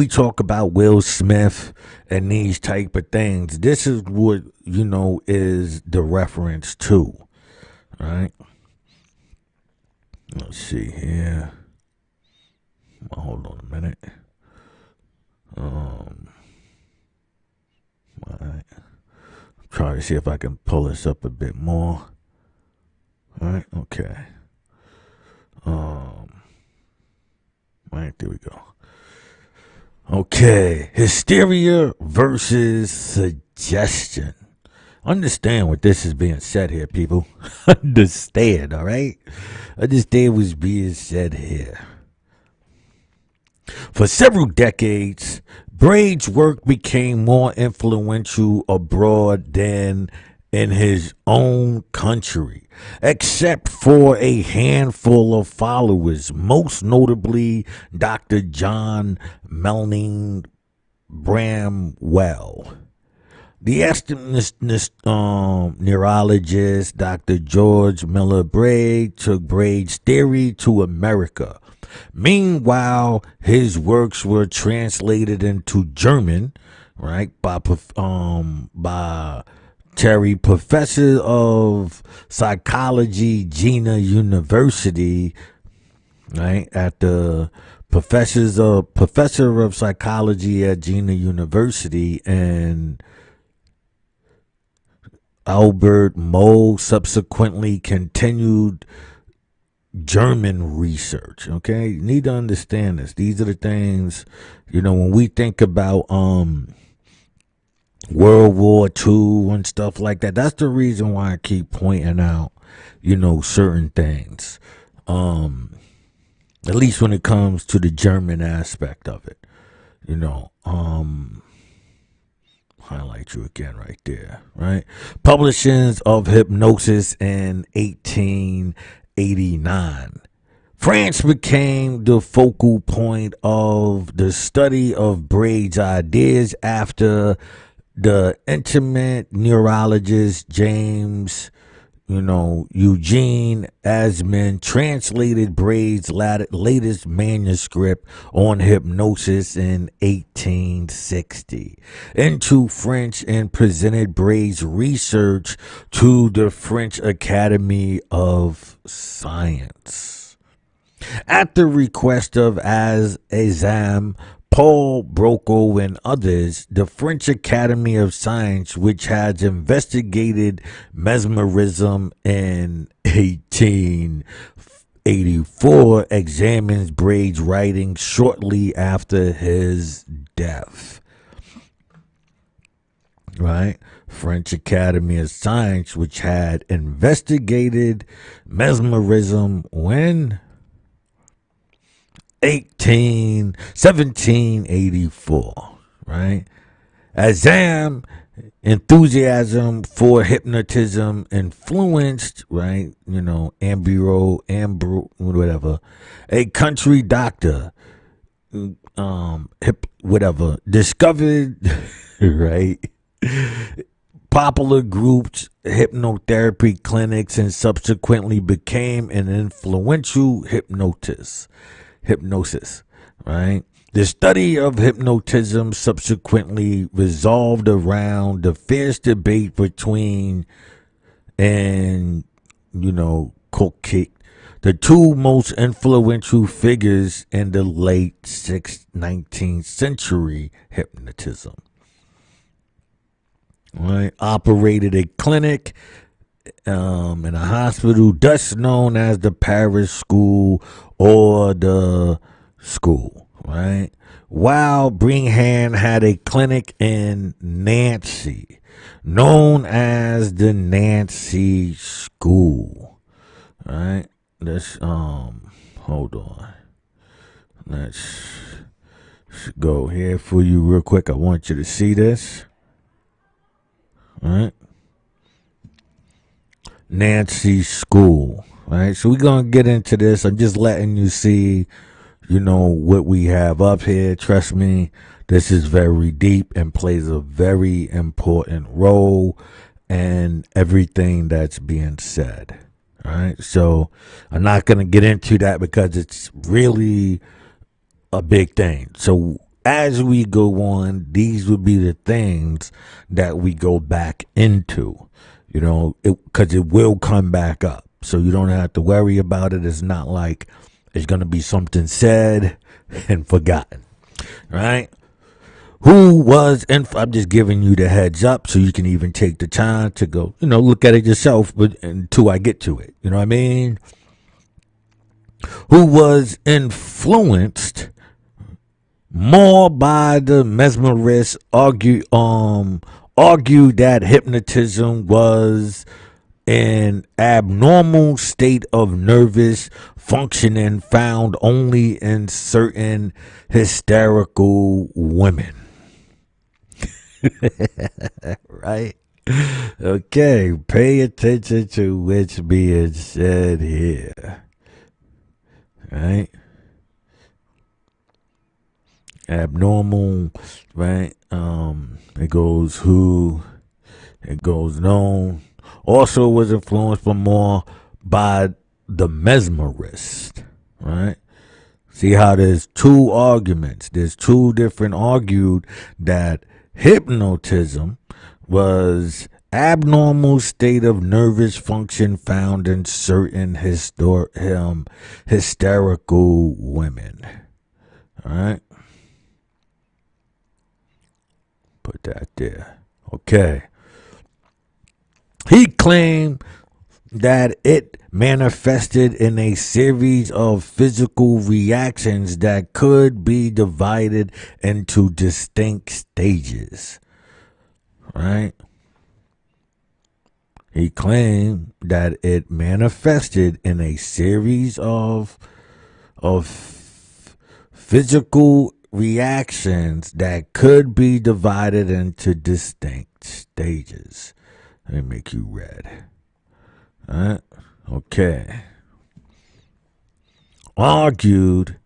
[SPEAKER 1] talk about Will Smith and these type of things, this is what, is the reference to, right? Let's see here. Hold on a minute. All right. Try to see if I can pull this up a bit more. All right, okay. All right, there we go. Okay, hysteria versus suggestion. Understand what this is being said here, people. Understand, all right? Understand what's being said here. For several decades, Braid's work became more influential abroad than in his own country, except for a handful of followers, most notably Dr. John Melning Bramwell. The neurologist Dr. George Miller Braid took Braid's theory to America. Meanwhile, his works were translated into German, right, by Terry, professor of psychology, Jena University, right, at the professor of psychology at Jena University, and Albert Moll subsequently continued German research. Okay, you need to understand this. These are the things, when we think about World War II and stuff like that. That's the reason why I keep pointing out, certain things. At least when it comes to the German aspect of it, write you again right there, right? Publishings of Hypnosis in 1889. France became the focal point of the study of Braid's ideas after the intimate neurologist James, Eugene Ellman translated Braid's latest manuscript on hypnosis in 1860 into French and presented Braid's research to the French Academy of Science. At the request of Azam, Paul Broco, and others, the French Academy of Science, which has investigated mesmerism in 1884, examines Braid's writings shortly after his death. Right? French Academy of Science, which had investigated mesmerism when 1784, right? Azam enthusiasm for hypnotism influenced, right? Whatever, a country doctor, discovered, right? Popular groups, hypnotherapy clinics, and subsequently became an influential hypnotist. Hypnosis, right? The study of hypnotism subsequently revolved around the fierce debate between Kolkik, the two most influential figures in the late 19th century hypnotism. Right? Operated a clinic in a hospital, thus known as the Paris School or the school, right? While Brigham had a clinic in Nancy, known as the Nancy School, right? Let's hold on. Let's go here for you real quick. I want you to see this, all right? Nancy School, right? So we're going to get into this. I'm just letting you see, what we have up here. Trust me, this is very deep and plays a very important role in everything that's being said, all right? So I'm not going to get into that because it's really a big thing. So as we go on, these would be the things that we go back into. Because it will come back up. So you don't have to worry about it. It's not like it's going to be something said and forgotten. Right? I'm just giving you the heads up so you can even take the time to go, look at it yourself until I get to it. You know what I mean? Who was influenced more by the mesmerists, argued that hypnotism was an abnormal state of nervous functioning found only in certain hysterical women. Right? Okay, pay attention to what's being said here. Right? Abnormal, right? It goes known. Also was influenced by the mesmerist, right? See how there's two arguments. There's two different argued that hypnotism was abnormal state of nervous function found in certain hysterical women. All right? Put that there. Okay. He claimed that it manifested in a series of physical reactions that could be divided into distinct stages. Right? He claimed that it manifested in a series of physical reactions that could be divided into distinct stages. Let me make you red. All right? Okay. Argued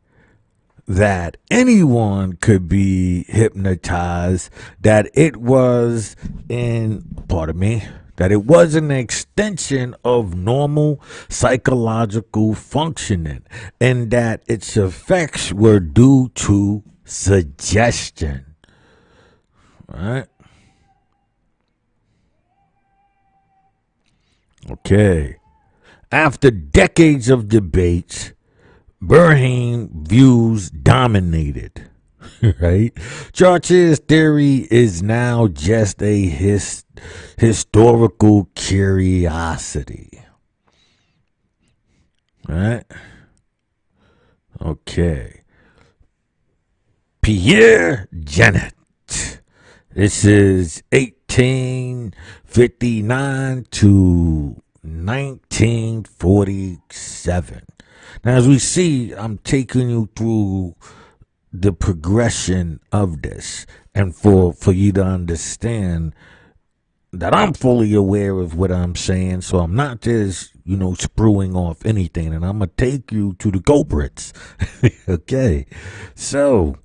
[SPEAKER 1] that anyone could be hypnotized, that it was that it was an extension of normal psychological functioning, and that its effects were due to suggestion. Right? Okay. After decades of debates, Bernheim views dominated, right? Church's theory is now just a historical curiosity, right? Okay. Pierre Janet. This is 1859 to 1947. Now, as we see, I'm taking you through the progression of this, and for you to understand that I'm fully aware of what I'm saying, so I'm not just, spruing off anything, and I'm going to take you to the culprits. Okay. So,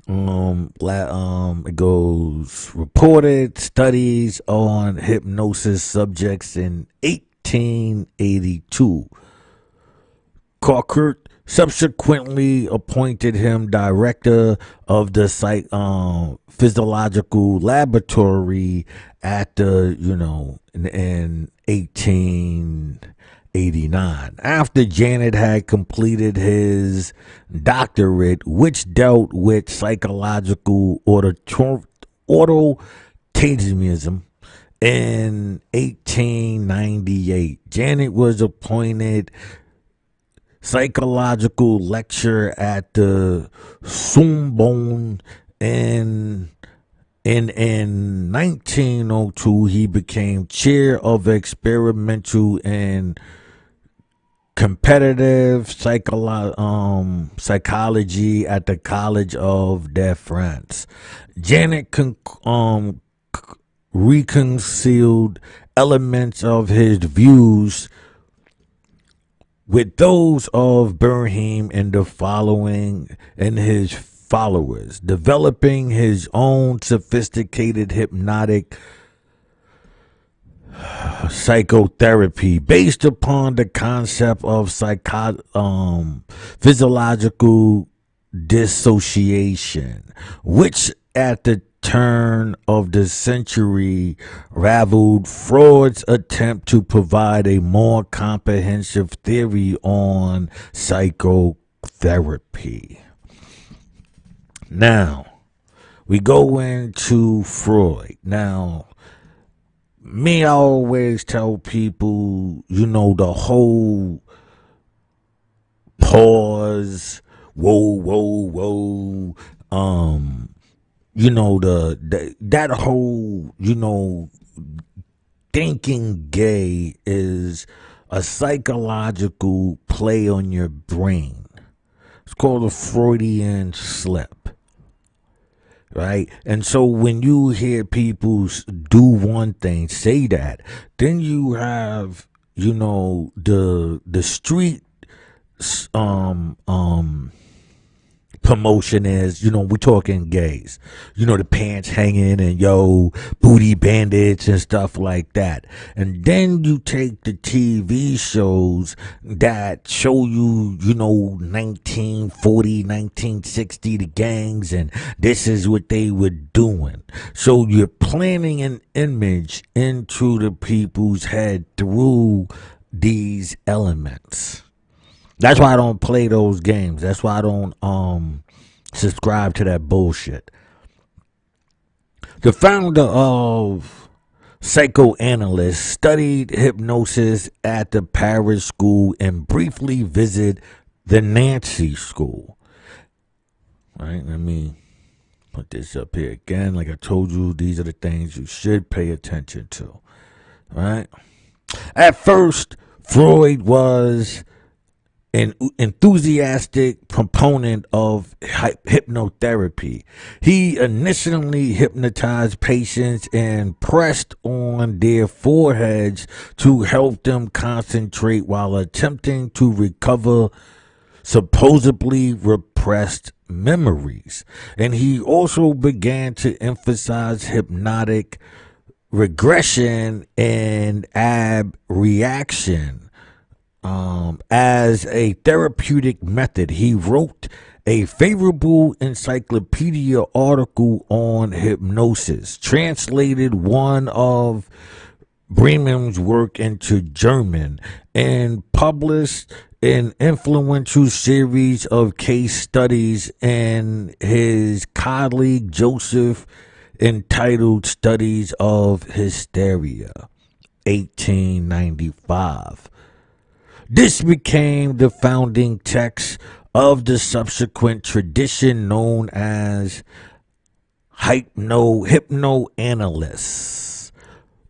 [SPEAKER 1] it goes reported studies on hypnosis subjects in 1882. Cockert subsequently appointed him director of the physiological laboratory at the, in 1889. After Janet had completed his doctorate, which dealt with psychological automatism, in 1898, Janet was appointed psychological lecturer at the Sorbonne, and in 1902 he became chair of experimental and competitive psychology at the College of de France. Janet reconciled elements of his views with those of Bernheim and his followers, developing his own sophisticated hypnotic psychotherapy based upon the concept of physiological dissociation, which at the turn of the century rivaled Freud's attempt to provide a more comprehensive theory on psychotherapy. Now, we go into Freud. Now, I always tell people, the whole pause, whoa, that whole, thinking gay is a psychological play on your brain. It's called a Freudian slip, right? And so when you hear people do one thing, say that, then you have, the street promotion is, we're talking gays, the pants hanging and booty bandits and stuff like that. And then you take the TV shows that show you, 1940, 1960, the gangs, and this is what they were doing. So you're planting an image into the people's head through these elements. That's why I don't play those games. That's why I don't subscribe to that bullshit. The founder of Psychoanalyst studied hypnosis at the Paris School and briefly visited the Nancy School. All right, let me put this up here again. Like I told you, these are the things you should pay attention to. All right. At first, Freud was an enthusiastic proponent of hypnotherapy. He initially hypnotized patients and pressed on their foreheads to help them concentrate while attempting to recover supposedly repressed memories. And he also began to emphasize hypnotic regression and abreaction as a therapeutic method. He wrote a favorable encyclopedia article on hypnosis, translated one of Bremen's work into German, and published an influential series of case studies in his colleague Joseph entitled Studies of Hysteria, 1895. This became the founding text of the subsequent tradition known as hypnoanalysis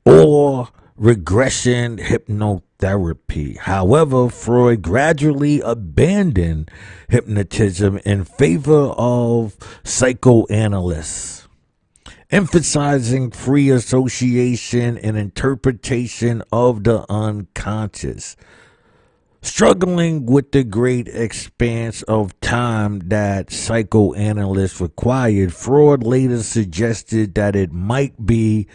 [SPEAKER 1] or regression hypnotherapy. However, Freud gradually abandoned hypnotism in favor of psychoanalysis, emphasizing free association and interpretation of the unconscious. Struggling with the great expanse of time that psychoanalysts required, Freud later suggested that it might be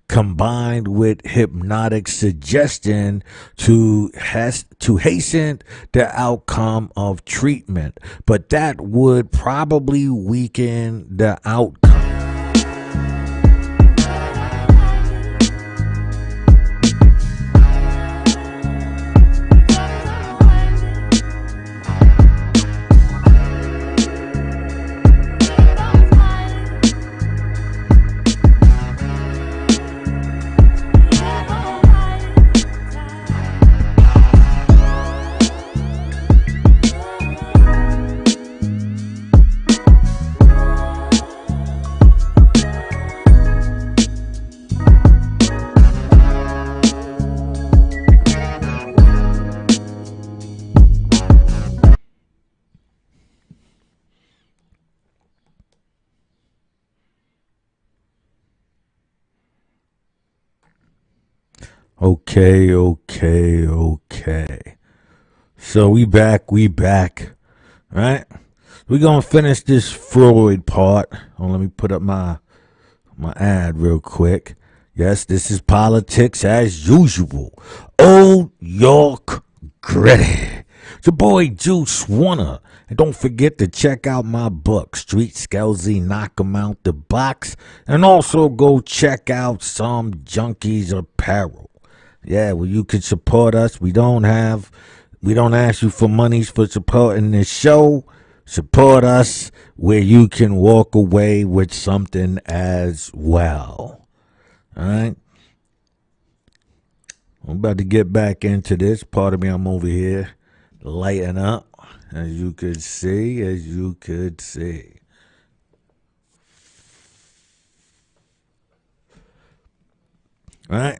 [SPEAKER 1] combined with hypnotic suggestion to hasten the outcome of treatment, but that would probably weaken the outcome. Okay. So we back, right? We're gonna finish this Freud part. Oh, let me put up my ad real quick. Yes, this is politics as usual. Old York Gritty. It's your boy Juice Warner. And don't forget to check out my book, Street Skelzy, Knock 'em Out the Box. And also go check out Some Junkies Apparel. Yeah, well, you can support us. We don't ask you for monies for supporting this show. Support us where you can walk away with something as well. All right. I'm about to get back into this. Part of me, I'm over here lighting up, as you could see. All right.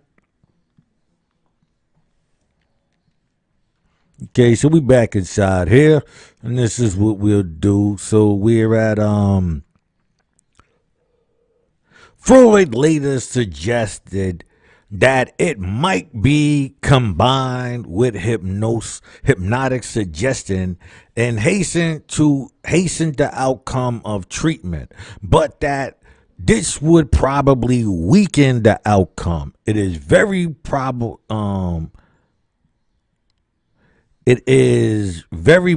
[SPEAKER 1] Okay, so we back inside here, and this is what we'll do. So we're at Freud later suggested that it might be combined with hypnotic suggestion and hasten the outcome of treatment, but that this would probably weaken the outcome. It is very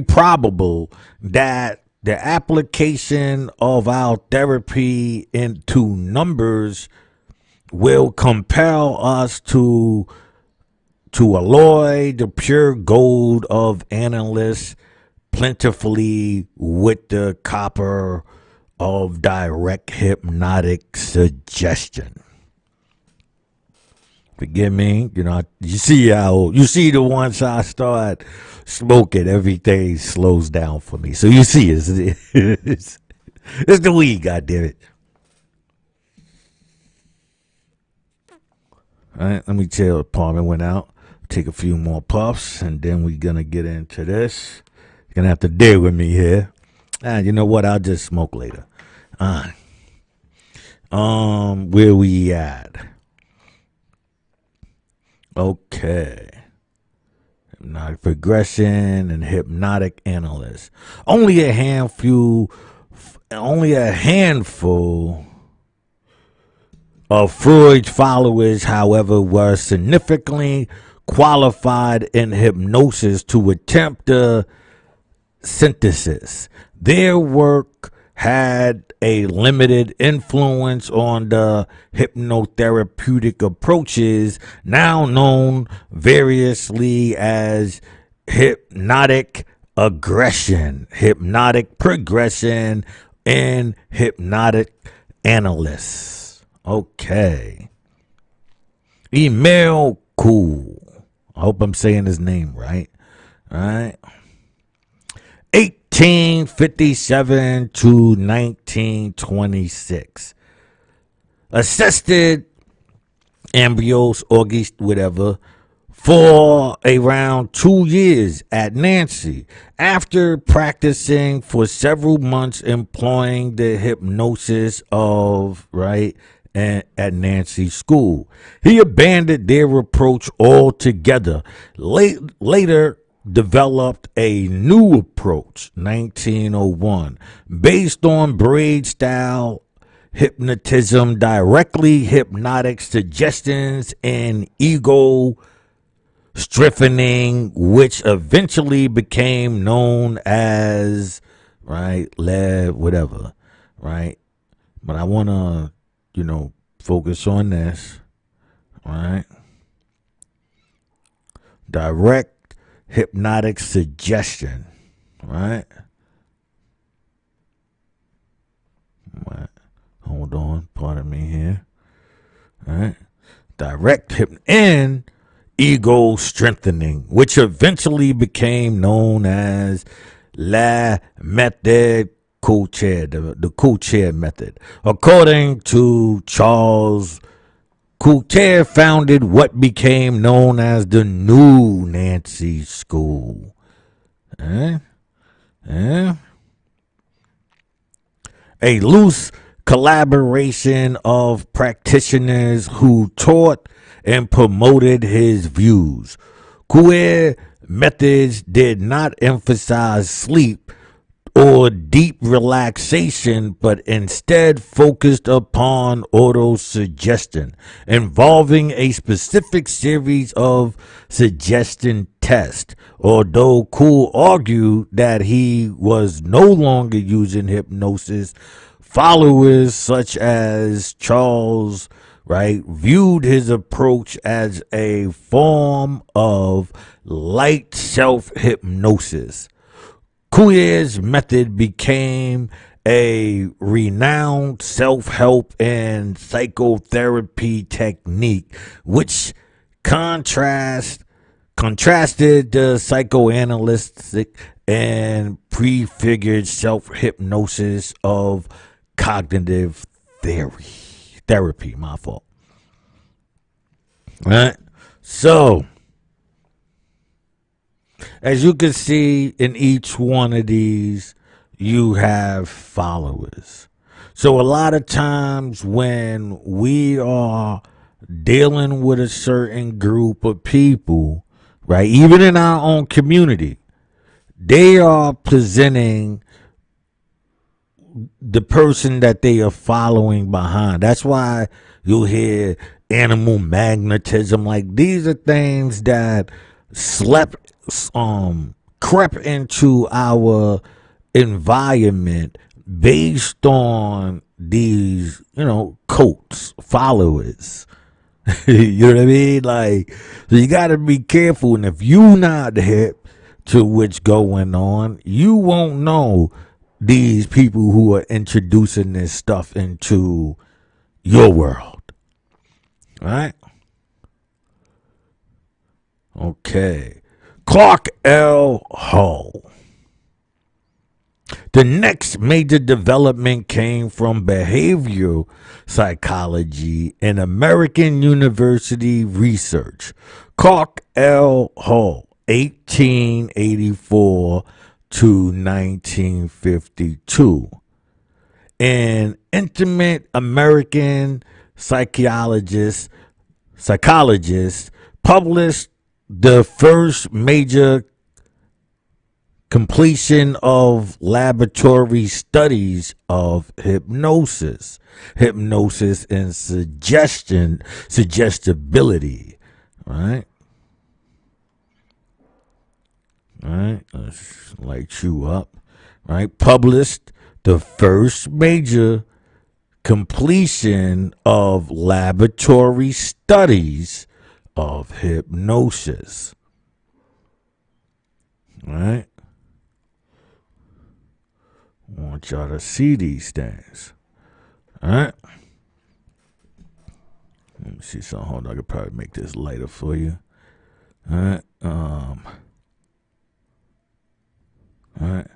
[SPEAKER 1] probable that the application of our therapy into numbers will compel us to alloy the pure gold of analysts plentifully with the copper of direct hypnotic suggestion. Forgive me, you see the once I start smoking, everything slows down for me. So you see, it's the weed, goddammit. All right, let me tell. Apartment went out. take a few more puffs, and then we're gonna get into this. You're gonna have to deal with me here. You know what? I'll just smoke later. Where we at? Okay. Hypnotic progression and hypnotic analyst. Only a handful of Freud's followers, however, were significantly qualified in hypnosis to attempt the synthesis. Their work had a limited influence on the hypnotherapeutic approaches now known variously as hypnotic aggression, hypnotic progression, and hypnotic analysts. Okay. Email Cool. I hope I'm saying his name right. All right. 1857 to 1926. Assisted embryos, orgies, whatever, for around 2 years at Nancy. After practicing for several months employing the hypnosis of, right, and at Nancy school, he abandoned their approach altogether. Later developed a new approach, 1901, based on braid style hypnotism, directly hypnotic suggestions, and ego strengthening, which eventually became known as, right, whatever, right? But I want to, focus on this, right? Direct hypnotic suggestion, right? Hold on, pardon me here. All right. Direct and ego strengthening, which eventually became known as La Method Co-Chair, the co-chair method. According to Charles, Coulter founded what became known as the New Nancy School. A loose collaboration of practitioners who taught and promoted his views. Queer methods did not emphasize sleep or deep relaxation, but instead focused upon autosuggestion, involving a specific series of suggestion tests. Although Cool argued that he was no longer using hypnosis, followers such as Charles, right, viewed his approach as a form of light self-hypnosis. Coulter's method became a renowned self-help and psychotherapy technique, which contrasted the psychoanalytic and prefigured self-hypnosis of cognitive therapy. My fault. All right. So, as you can see in each one of these, you have followers. So a lot of times when we are dealing with a certain group of people, right, even in our own community, they are presenting the person that they are following behind. That's why you'll hear animal magnetism. Like, these are things that crept into our environment based on these, cults, followers. You know what I mean? Like, so you got to be careful. And if you're not hip to what's going on, you won't know these people who are introducing this stuff into your world. All right? Okay. Clark L. Hull. The next major development came from behavioral psychology and American University research. Clark L. Hall, 1884 to 1952. An intimate American psychologist published the first major completion of laboratory studies of hypnosis and suggestibility, right? Right, let's light you up, right? Published the first major completion of laboratory studies of hypnosis, right? I want y'all to see these things. All right. Let me see something. Hold on. I could probably make this lighter for you. All right. All right.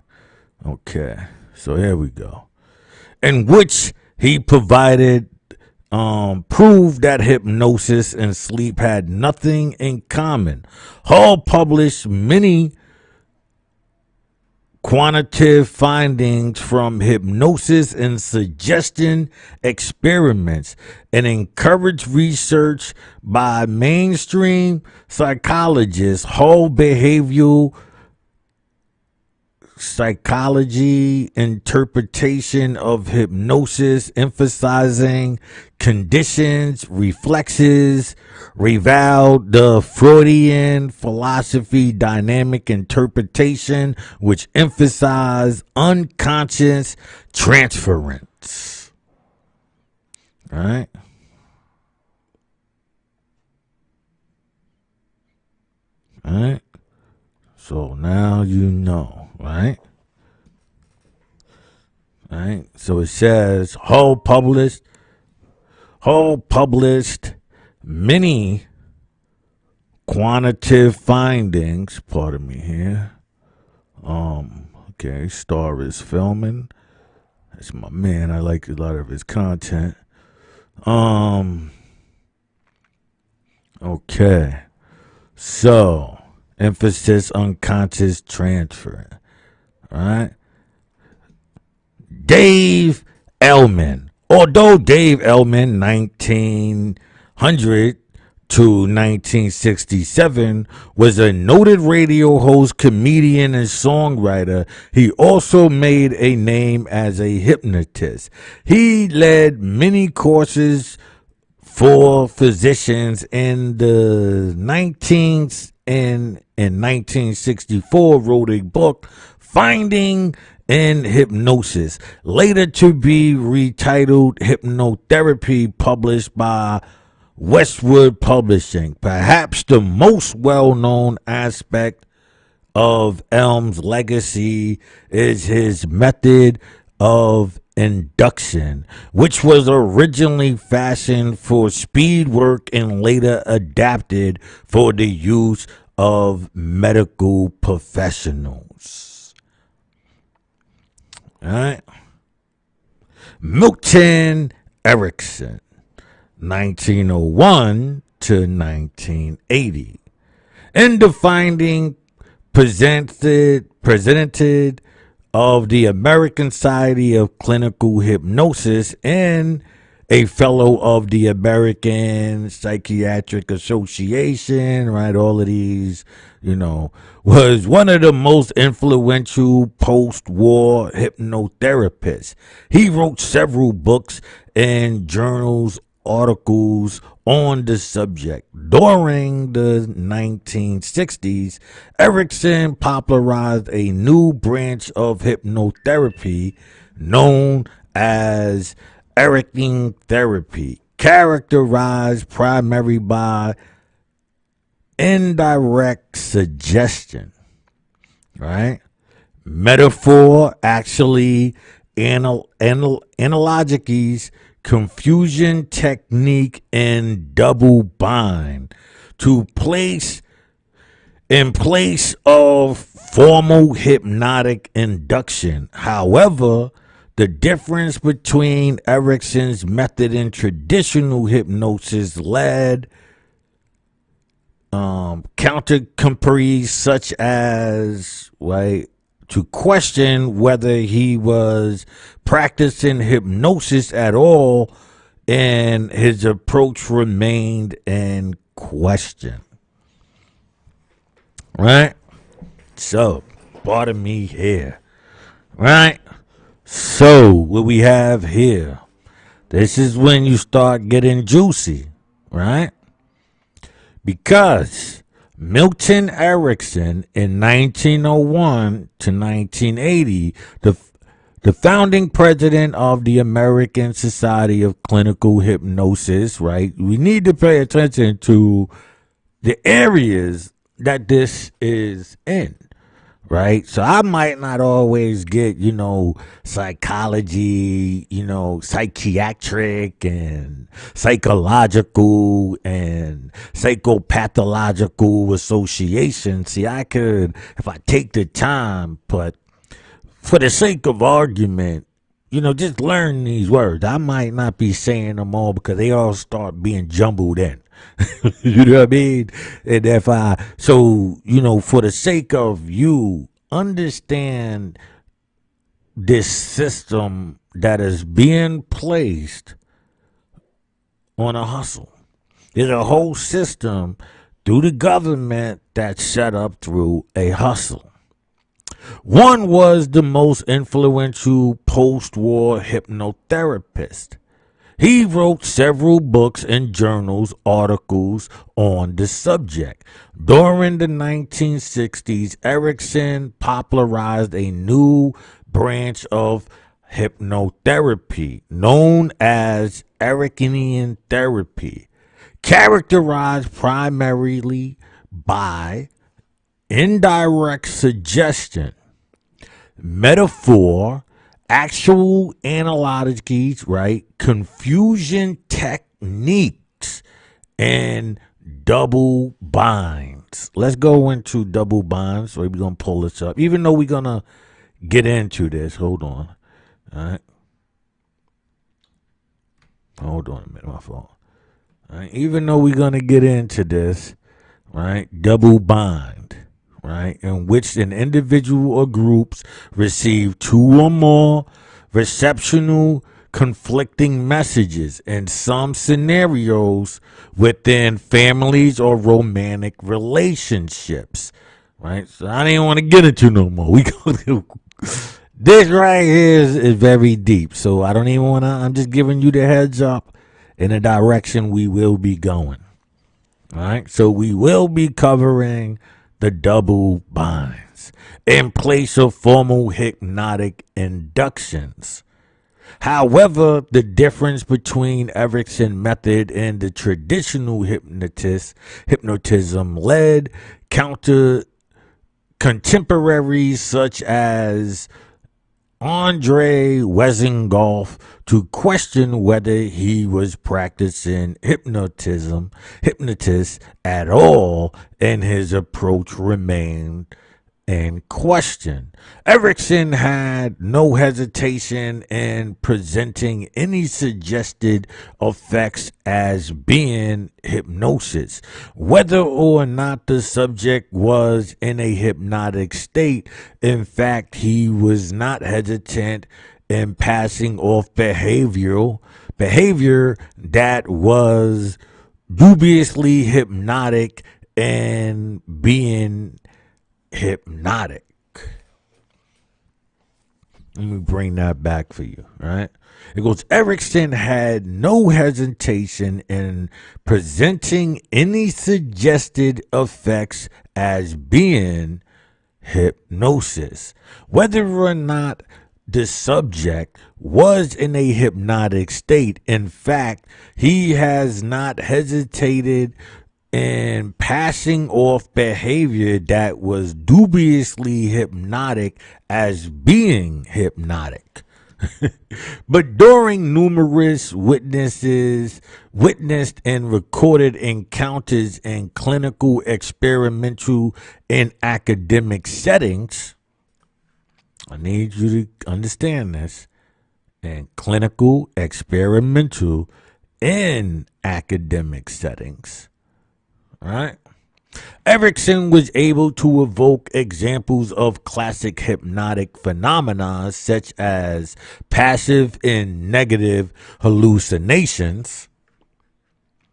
[SPEAKER 1] Okay. So here we go. In which he provided proved that hypnosis and sleep had nothing in common. Hall published many quantitative findings from hypnosis and suggestion experiments and encouraged research by mainstream psychologists. Whole behavioral psychology interpretation of hypnosis, emphasizing conditions, reflexes, reviled the Freudian philosophy dynamic interpretation, which emphasized unconscious transference. All right. All right. So now you know, right? Right. So it says Hull published many quantitative findings. Pardon me here. Okay, Star is filming. That's my man. I like a lot of his content. Okay. So emphasis unconscious transfer. All right. Dave Ellman. Although Dave Ellman, 1900 to 1967, was a noted radio host, comedian, and songwriter, he also made a name as a hypnotist. He led many courses for physicians in the 1964 wrote a book, Finding in Hypnosis, later to be retitled Hypnotherapy, published by Westwood Publishing. Perhaps the most well-known aspect of Elm's legacy is his method of induction, which was originally fashioned for speed work and later adapted for the use of medical professionals. All right. Milton Erickson, 1901 to 1980. In the finding presented of the American Society of Clinical Hypnosis and a fellow of the American Psychiatric Association, right? All of these, was one of the most influential post-war hypnotherapists. He wrote several books and journals, articles on the subject. During the 1960s, Erickson popularized a new branch of hypnotherapy known as Erickson therapy, characterized primarily by indirect suggestion, right? Metaphor, actually, analogies, confusion technique, and double bind to place in place of formal hypnotic induction. However, the difference between Erickson's method and traditional hypnosis led countercomperies such as to question whether he was practicing hypnosis at all, and his approach remained in question. Right? So, pardon me here. Right? So, what we have here, this is when you start getting juicy. Right? Because Milton Erickson in 1901 to 1980, the founding president of the American Society of Clinical Hypnosis, right? We need to pay attention to the areas that this is in, right? So I might not always get, psychology, psychiatric and psychological and psychopathological association. See, I could, if I take the time, but for the sake of argument, just learn these words. I might not be saying them all because they all start being jumbled in. You know what I mean? And for the sake of you, understand this system that is being placed on a hustle. There's a whole system through the government that's set up through a hustle. One was the most influential post-war hypnotherapist. He wrote several books and journals, articles on the subject. During the 1960s, Erickson popularized a new branch of hypnotherapy known as Ericksonian therapy, characterized primarily by indirect suggestion, metaphor, actual analogies, right? Confusion techniques, and double binds. Let's go into double binds. So we're going to pull this up. Even though we're going to get into this. Hold on. All right. Hold on a minute, my fault. All right. Even though we're going to get into this, right? Double bind. Right, in which an individual or groups receive two or more receptional conflicting messages in some scenarios within families or romantic relationships. Right, so I didn't want to get into no more. We go. This right here is very deep, so I don't even want to. I'm just giving you the heads up in the direction we will be going. All right, so we will be covering the double binds in place of formal hypnotic inductions. However, the difference between Erickson method and the traditional hypnotism led contemporaries such as Andre Wesengolf to question whether he was practicing hypnotist at all, and his approach remained in question. Erickson had no hesitation in presenting any suggested effects as being hypnosis, whether or not the subject was in a hypnotic state. In fact, he was not hesitant in passing off behavior that was dubiously hypnotic and being hypnotic. Let me bring that back for you, right? It goes, Erickson had no hesitation in presenting any suggested effects as being hypnosis, whether or not the subject was in a hypnotic state. In fact, he has not hesitated in passing off behavior that was dubiously hypnotic as being hypnotic. But during numerous witnessed and recorded encounters in clinical, experimental, and academic settings, I need you to understand this, in clinical, experimental, and academic settings, right? Erickson was able to evoke examples of classic hypnotic phenomena such as passive and negative hallucinations.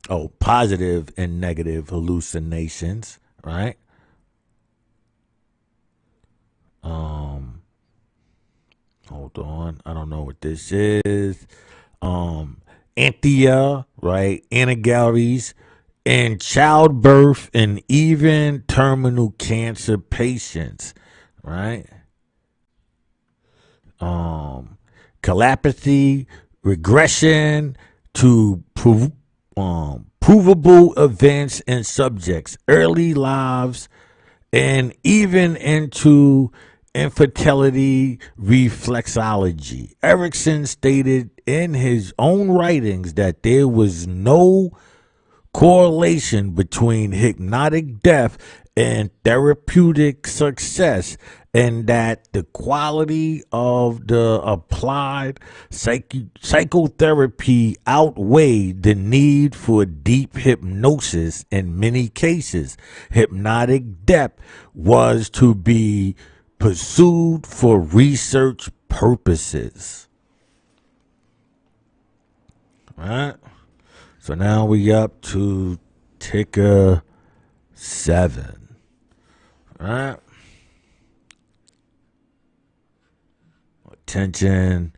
[SPEAKER 1] Oh, positive and negative hallucinations, right? Hold on. I don't know what this is. Anthea, right? Antigalleries in childbirth and even terminal cancer patients, right? Calapathy, regression to provable events and subjects, early lives, and even into infertility reflexology. Erickson stated in his own writings that there was no correlation between hypnotic death and therapeutic success, and that the quality of the applied psychotherapy outweighed the need for deep hypnosis. In many cases, hypnotic depth was to be pursued for research purposes. All right? So now we up to ticker 7. All right? Attention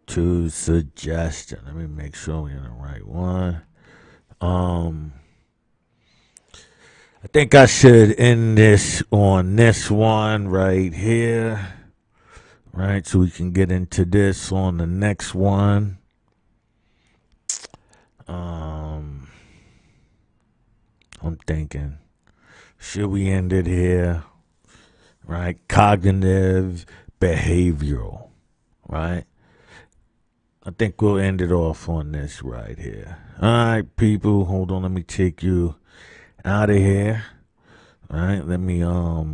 [SPEAKER 1] to suggestion. Let me make sure we're in the right one. I think I should end this on this one right here. Right, so we can get into this on the next one. I'm thinking, should we end it here? Right, cognitive behavioral. Right, I think we'll end it off on this right here. All right, people, hold on. Let me take you out of here. All right, let me all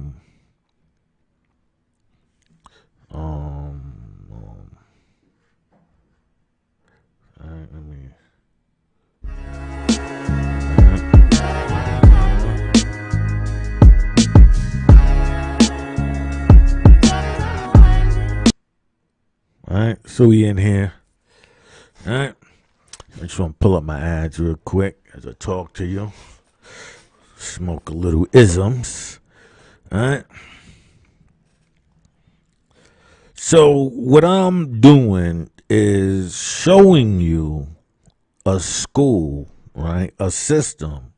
[SPEAKER 1] right, let me. All right, so we in here. All right, I just want to pull up my ads real quick as I talk to you. Smoke a little isms. All right. So what I'm doing is showing you a school, right? A system